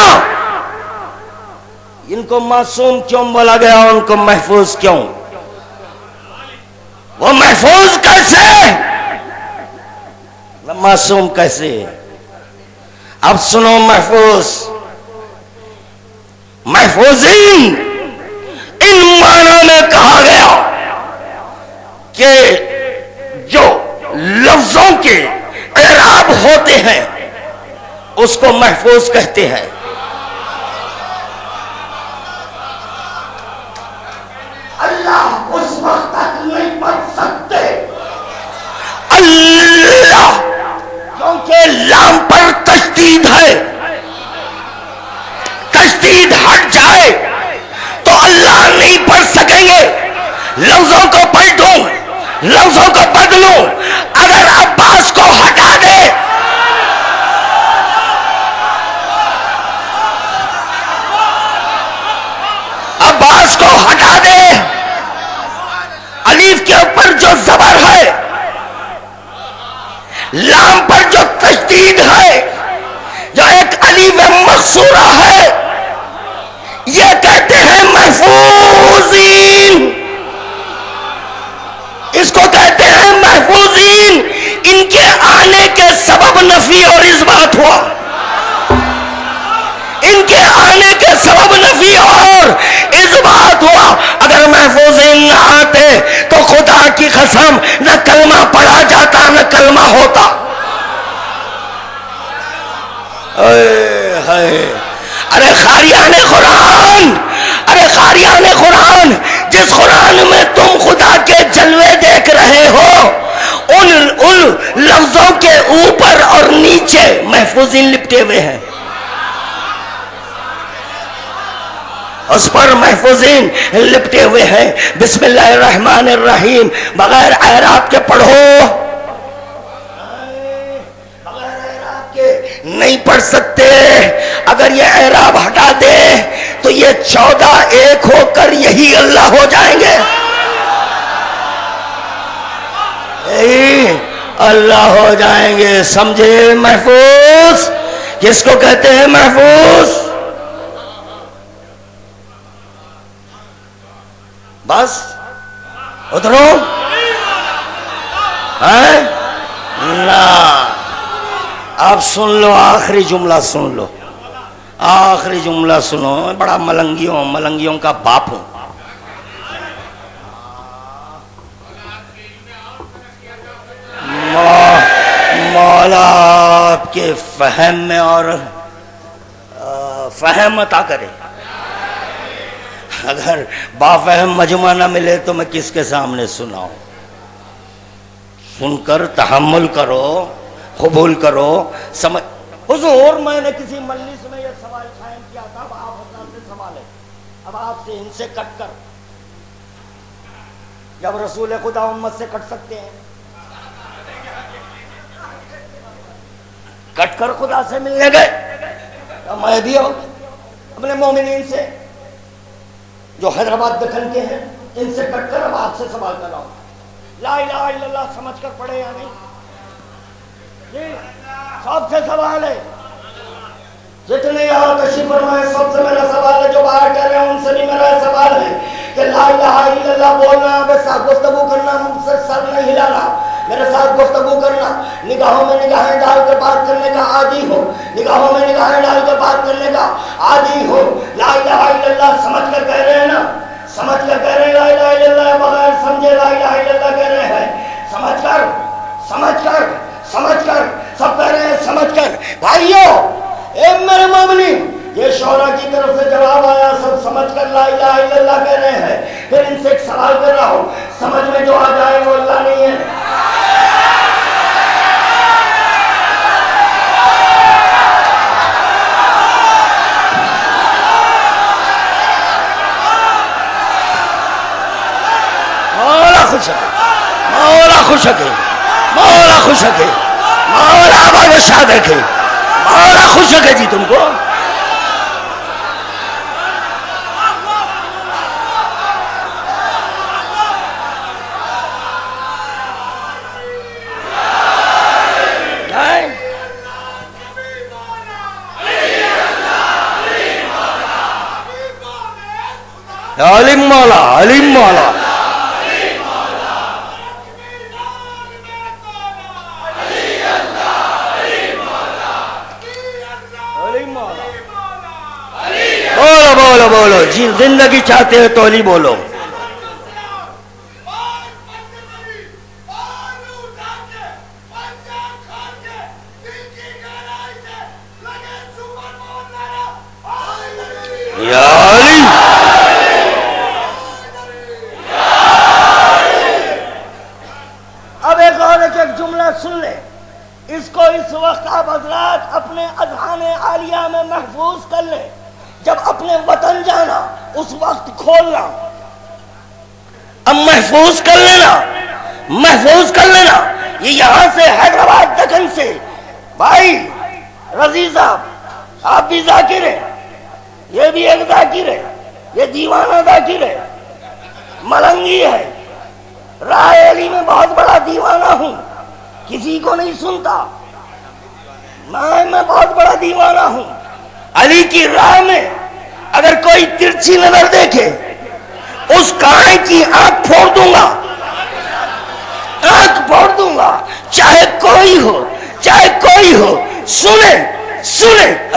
ان کو معصوم کیوں بولا گیا, ان کو محفوظ کیوں؟ وہ محفوظ کیسے, معصوم کیسے؟ اب سنو, محفوظین ان معنوں میں کہا گیا کہ جو لفظوں کے اعراب ہوتے ہیں اس کو محفوظ کہتے ہیں. اللہ اس وقت تک نہیں پڑھ سکتے اللہ, کیونکہ لام پر تشدید ہے. تشدید ہٹ جائے تو اللہ نہیں پڑھ سکیں گے. لفظوں کو پلٹوں, لفظوں کو بدلوں. اگر عباس کو ہٹا دے, عباس کو ہٹا دے, الف کے جو زبر ہے، لام پر جو تشدید ہے، جو ایک الف مقصورہ ہے، یہ کہتے ہیں محفوظین، اس کو کہتے ہیں محفوظین۔ ان کے آنے کے سبب نفی اور اثبات ہوا، ان کے آنے کے سبب نفی اور اثبات ہوا۔ اگر محفوظین نہ آتے تو خدا کی قسم نہ کلمہ پڑھا جاتا نہ کلمہ ہوتا۔ ارے قاریان قرآن، ارے قاریان قرآن، جس قرآن میں تم خدا کے جلوے دیکھ رہے ہو، ان لفظوں کے اوپر اور نیچے محفوظین لپٹے ہوئے ہیں، اس پر محفوظین لپٹے ہوئے ہیں۔ بسم اللہ الرحمن الرحیم بغیر اعراب کے پڑھو، بغیر اعراب کے نہیں پڑھ سکتے۔ اگر یہ اعراب ہٹا دے تو یہ 14 ایک ہو کر یہی اللہ ہو جائیں گے، اللہ ہو جائیں گے۔ سمجھے؟ محفوظ کس کو کہتے ہیں؟ محفوظ۔ بس اترو نا، اب سن لو آخری جملہ، سن لو آخری جملہ سنو۔ بڑا ملنگیوں کا باپ ہوں۔ مولا آپ کے فہم میں اور فہم عطا کرے۔ اگر بافہم مجمع نہ ملے تو میں کس کے سامنے سناؤں؟ سن کر تحمل کرو، قبول کرو، سمجھ۔ حضور میں نے کسی مجلس میں یہ سوال قائم کیا تھا، اب آپ حضرات سے سوال ہے، اب آپ سے ان سے کٹ کر، جب رسول خدا امت سے کٹ سکتے ہیں، کٹ کر خدا سے ملنے گئے، میں بھی ہوں اپنے مومنین سے جو حیدرآباد دکن کے ہیں، ان سے کٹ کر اب آپ سے سوال کر رہا ہوں۔ لا الہ الا اللہ سمجھ کر پڑھے یا نہیں؟ جی سب سے سوال ہے، جتنے یہاں تشریف فرمائے سب سے میرا سوال ہے، جو باہر کہہ رہے ہیں ان سے بھی میرا سوال ہے کہ لا الہ الا اللہ بولنا، میرے ساتھ گفتگو کرنا، مجھ سے سر نہیں ہلانا، میرے ساتھ گفتگو کرنا، نگاہوں میں نگاہیں ڈال کر بات کرنے کا عادی ہو، نگاہوں میں نگاہیں ڈال کر بات کرنے کا عادی ہو۔ لا الہ الا اللہ سمجھ کر کہہ رہے ہیں نا، سمجھ کر کہہ رہے ہیں لا الہ الا اللہ، بغیر سمجھے لا الہ الا اللہ کہہ رہے ہیں، سمجھ کر سب کہہ رہے ہیں، سمجھ کر۔ بھائیو اے میرے مومنین، یہ شعراء کی طرف سے جواب آیا، سب سمجھ کر لا الہ الا اللہ کہہ رہے ہیں۔ پھر ان سے ایک سوال کر رہا ہوں، سمجھ میں جو آ جائے وہ اللہ نہیں ہے؟ مولا خوش رکھے، مولا خوش رکھے، مولا بادشاہ رکھے، مولا خوش رکھے جی تم کو۔ علیم مولا، علیم مولا، بولو بولو جی، زندگی چاہتے ہو تو علی بولو۔ یا علی، اب ایک اور ایک جملہ سن لے، اس کو اس وقت آپ حضرات اپنے اذہان عالیہ میں محفوظ کر لیں۔ جب اپنے وطن جانا اس وقت کھولنا، اب محفوظ کر لینا، محفوظ کر لینا۔ یہ یہاں سے حیدرآباد دکن سے بھائی رضی صاحب، آپ بھی ذاکر ہیں، یہ بھی ایک ذاکر ہے، یہ دیوانہ ذاکر ہے، ملنگی ہے، رائے علی میں بہت بڑا دیوانہ ہوں، کسی کو نہیں سنتا، میں بہت بڑا دیوانہ ہوں۔ علی کی راہ میں اگر کوئی ترچھی نظر دیکھے اس کائیں کی آنکھ پھوڑ دوں گا، آنکھ پھوڑ دوں گا، چاہے کوئی ہو، چاہے کوئی ہو۔ سنیں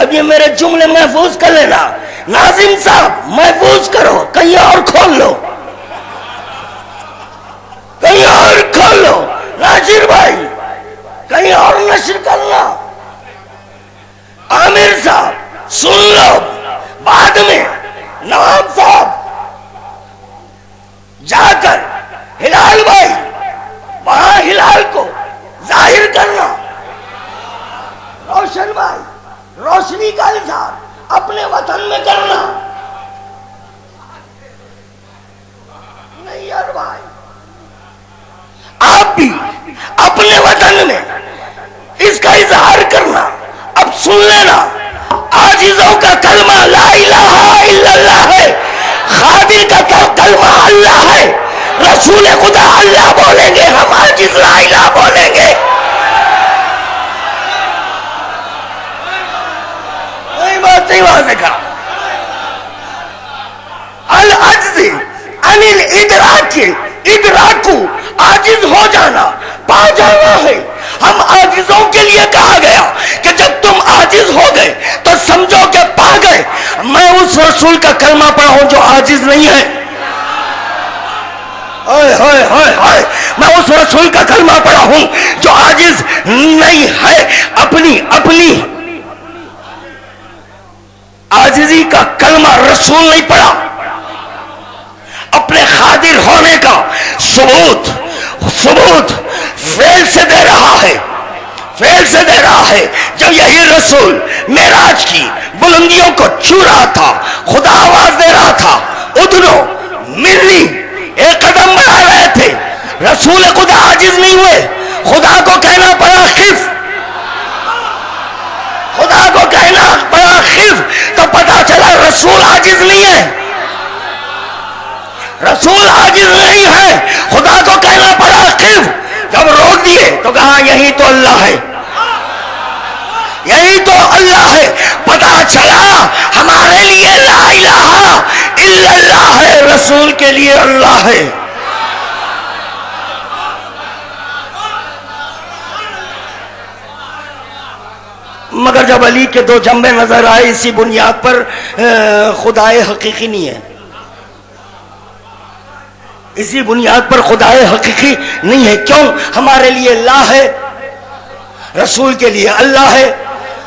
اب یہ میرے جملے محفوظ کر لینا، ناظم صاحب محفوظ کرو، کہیں اور کھول لو، کہیں اور کھول لو، ناصر بھائی کہیں اور نشر کرنا، عامر صاحب سن لو، بعد میں نواب صاحب جا کر ہلال بھائی وہاں ہلال کو ظاہر کرنا، روشن بھائی روشنی کا اظہار اپنے وطن میں کرنا، نہیں یار بھائی آپ بھی اپنے وطن میں اس کا اظہار کرنا۔ اب سن لینا، عاجزوں کا کلمہ لا الہ الا اللہ ہے، خادر کا کلمہ اللہ ہے، رسول خدا اللہ بولیں گے، ہم عاجز لا الہ بولیں گے۔ نہیں واضح کہا، العجز عن الادراک، ادراکو عاجز ہو جانا، پا جانا ہے۔ ہم عاجزوں کے لیے کہا گیا کہ جب تم عاجز ہو گئے تو سمجھو کہ پا گئے۔ میں اس رسول کا کلمہ پڑھا ہوں جو عاجز نہیں ہے، میں اس رسول کا کلمہ پڑھا ہوں جو عاجز نہیں ہے۔ اپنی عاجزی کا کلمہ رسول نہیں پڑھا، اپنے خادر ہونے کا ثبوت فعل سے دے رہا ہے۔ جب یہی رسول معراج کی بلندیوں کو چھو رہا تھا، خدا آواز دے رہا تھا، ادنو ملنی، ایک قدم بڑھا رہے تھے، رسول خدا عاجز نہیں ہوئے، خدا کو کہنا پڑا خف، خدا کو کہنا پڑا خف، تو پتا چلا رسول عاجز نہیں ہے، رسول عاجز نہیں ہے، خدا کو کہنا پڑا خف۔ جب روک دیے تو کہا یہی تو اللہ ہے، یہی تو اللہ ہے۔ پتا چلا ہمارے لیے لا الہ الا اللہ ہے، رسول کے لیے اللہ ہے۔ مگر جب علی کے دو جنبے نظر آئے، اسی بنیاد پر خدائے حقیقی نہیں ہے، اسی بنیاد پر خدائے حقیقی نہیں ہے۔ کیوں؟ ہمارے لیے لا ہے، رسول کے لیے اللہ ہے۔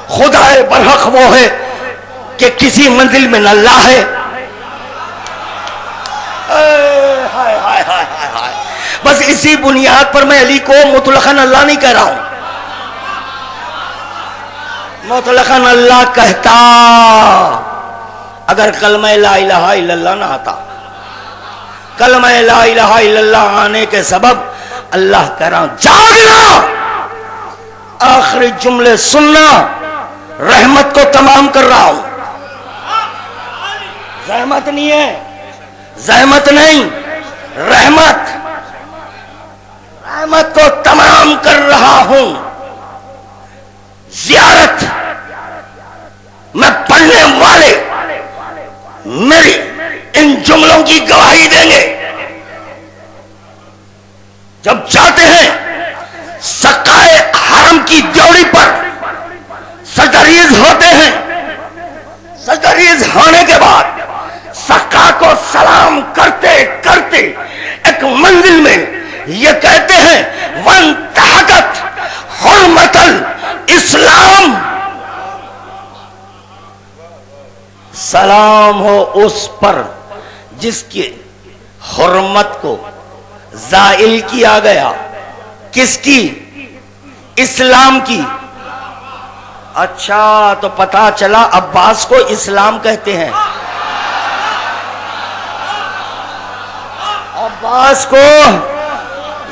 خدائے برحق وہ ہے کہ کسی منزل میں نہ لا ہے، بس اسی بنیاد پر میں علی کو مطلقاً اللہ نہیں کہہ رہا ہوں، مطلقاً اللہ کہتا اگر کلمہ لا الہ الا اللہ نہ آتا، کلمہ لا الہ الا اللہ آنے کے سبب اللہ کہہ رہا ہوں جاگنا، آخری جملے سننا، رحمت کو تمام کر رہا ہوں، زحمت نہیں ہے، زحمت نہیں، رحمت کو تمام کر رہا ہوں۔ زیارت میں پڑھنے والے میری ان جملوں کی گواہی دیں گے۔ جب جاتے ہیں سقائے حرم کی ڈیوڑی پر سجدریز ہوتے ہیں، سجدریز ہونے کے بعد سقا کو سلام کرتے کرتے ایک منزل میں یہ کہتے ہیں وانتہکت حرمت الاسلام، سلام ہو اس پر جس کی حرمت کو زائل کیا گیا۔ کس کی؟ اسلام کی۔ اچھا تو پتا چلا عباس کو اسلام کہتے ہیں، عباس کو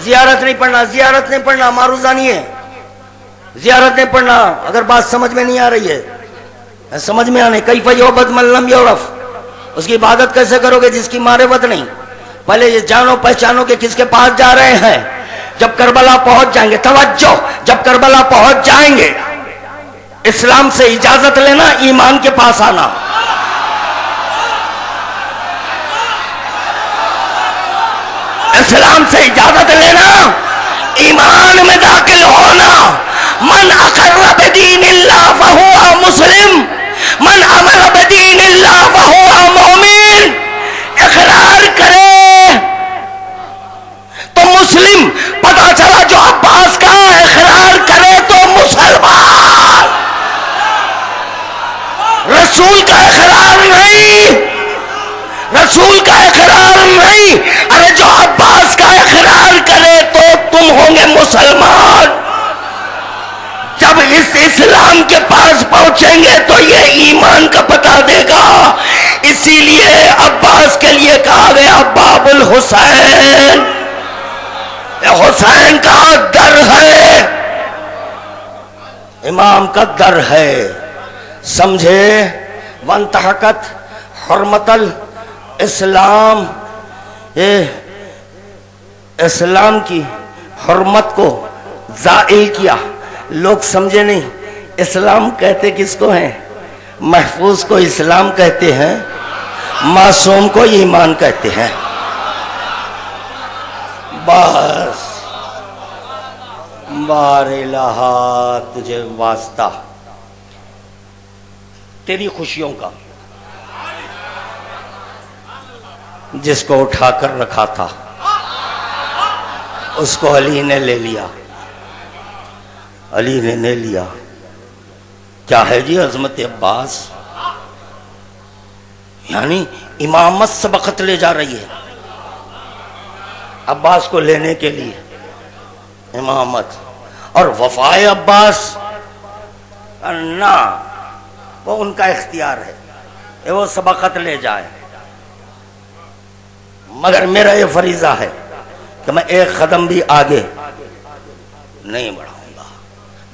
زیارت نہیں پڑھنا، زیارت نہیں پڑھنا معروضہ نہیں ہے، زیارت نہیں پڑھنا۔ اگر بات سمجھ میں نہیں آ رہی ہے، سمجھ میں آنے کیف یعبد من لم یعرف، اس کی عبادت کیسے کرو گے جس کی معرفت نہیں؟ پہلے یہ جانو پہچانو کہ کس کے پاس جا رہے ہیں. جب کربلا پہنچ جائیں گے، توجہ، جب کربلا پہنچ جائیں گے اسلام سے اجازت لینا، ایمان کے پاس آنا. اسلام سے اجازت لینا، ایمان میں داخل ہونا. من اقر بدین اللہ فہو مسلم، من عمل بدین اللہ فہو مومن. اقرار کرے تو مسلم، پتا چلا جو عباس کا اقرار کرے تو مسلمان. رسول کا اقرار نہیں، رسول کا اقرار نہیں. ارے جو عباس کا اقرار کرے تو تم ہوں گے مسلمان. جب اس اسلام کے پاس پہنچیں گے تو یہ ایمان کا پتہ دے گا. اسی لیے عباس کے لیے کہا گیا باب الحسین. حسین کا در ہے، امام کا در ہے. سمجھے؟ وانتہکت حرمت الاسلام، اسلام کی حرمت کو زائل کیا. لوگ سمجھے نہیں. اسلام کہتے کس کو ہیں؟ محفوظ کو اسلام کہتے ہیں، معصوم کو ایمان کہتے ہیں. بس بار الہ تجھے واسطہ تیری خوشیوں کا، جس کو اٹھا کر رکھا تھا اس کو علی نے لے لیا. علی نے لیا. کیا ہے جی عظمت عباس؟ یعنی امامت سبقت لے جا رہی ہے عباس کو لینے کے لیے امامت. اور وفائے عباس نہ، وہ ان کا اختیار ہے کہ وہ سبقت لے جائے. مگر میرا یہ فریضہ ہے کہ میں ایک قدم بھی آگے نہیں بڑھاؤں گا.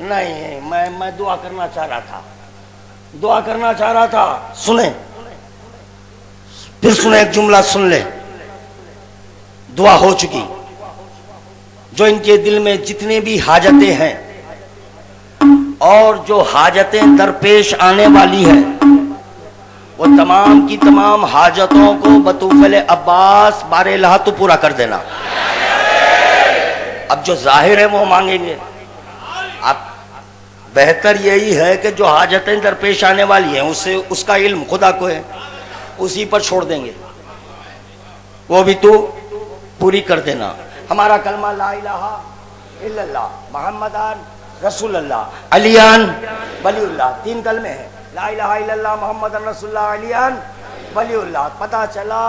نہیں، میں دعا کرنا چاہ رہا تھا. سنیں، پھر سنیں، ایک جملہ سن لیں. دعا ہو چکی. جو ان کے دل میں جتنے بھی حاجتیں ہیں اور جو حاجتیں درپیش آنے والی ہیں، وہ تمام کی تمام حاجتوں کو بطوفل عباس بار الہ تو پورا کر دینا. اب جو ظاہر ہے وہ مانگیں گے. اب بہتر یہی ہے کہ جو حاجتیں درپیش آنے والی ہیں اس کا علم خدا کو ہے، اسی پر چھوڑ دیں گے، وہ بھی تو پوری کر دینا. ہمارا کلمہ لا الہ الا اللہ محمدان رسول اللہ علیان ولی اللہ، 3 کلمے ہیں. لا الہ الا اللہ محمد رسول اللہ علیان ولی اللہ. پتہ چلا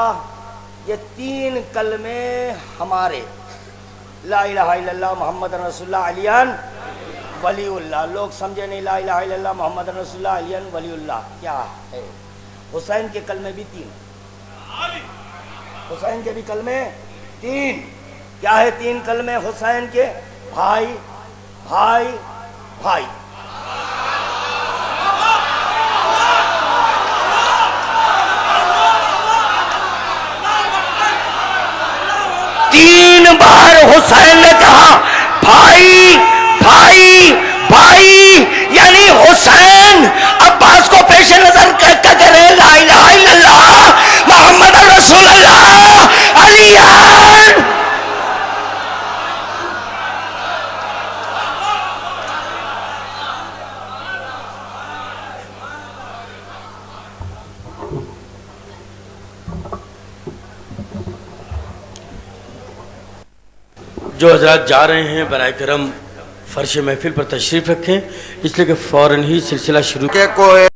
یہ 3 کلمے ہمارے، لا الہ الا اللہ محمد رسول اللہ علیان ولی اللہ. لوگ سمجھے نہیں لا الہ الا اللہ محمد رسول اللہ علیان ولی اللہ کیا ہے. حسین کے کلمے بھی 3، حسین کے بھی کلمے 3. کیا ہے 3 کلمے حسین کے؟ بھائی بھائی بھائی. تین بار حسین نے کہا بھائی بھائی بھائی. یعنی حسین عباس کو پیش نظر کرے لا الہ الا اللہ محمد رسول اللہ علیان. جو حضرات جا رہے ہیں برائے کرم فرش محفل پر تشریف رکھیں، اس لیے کہ فوراً ہی سلسلہ شروع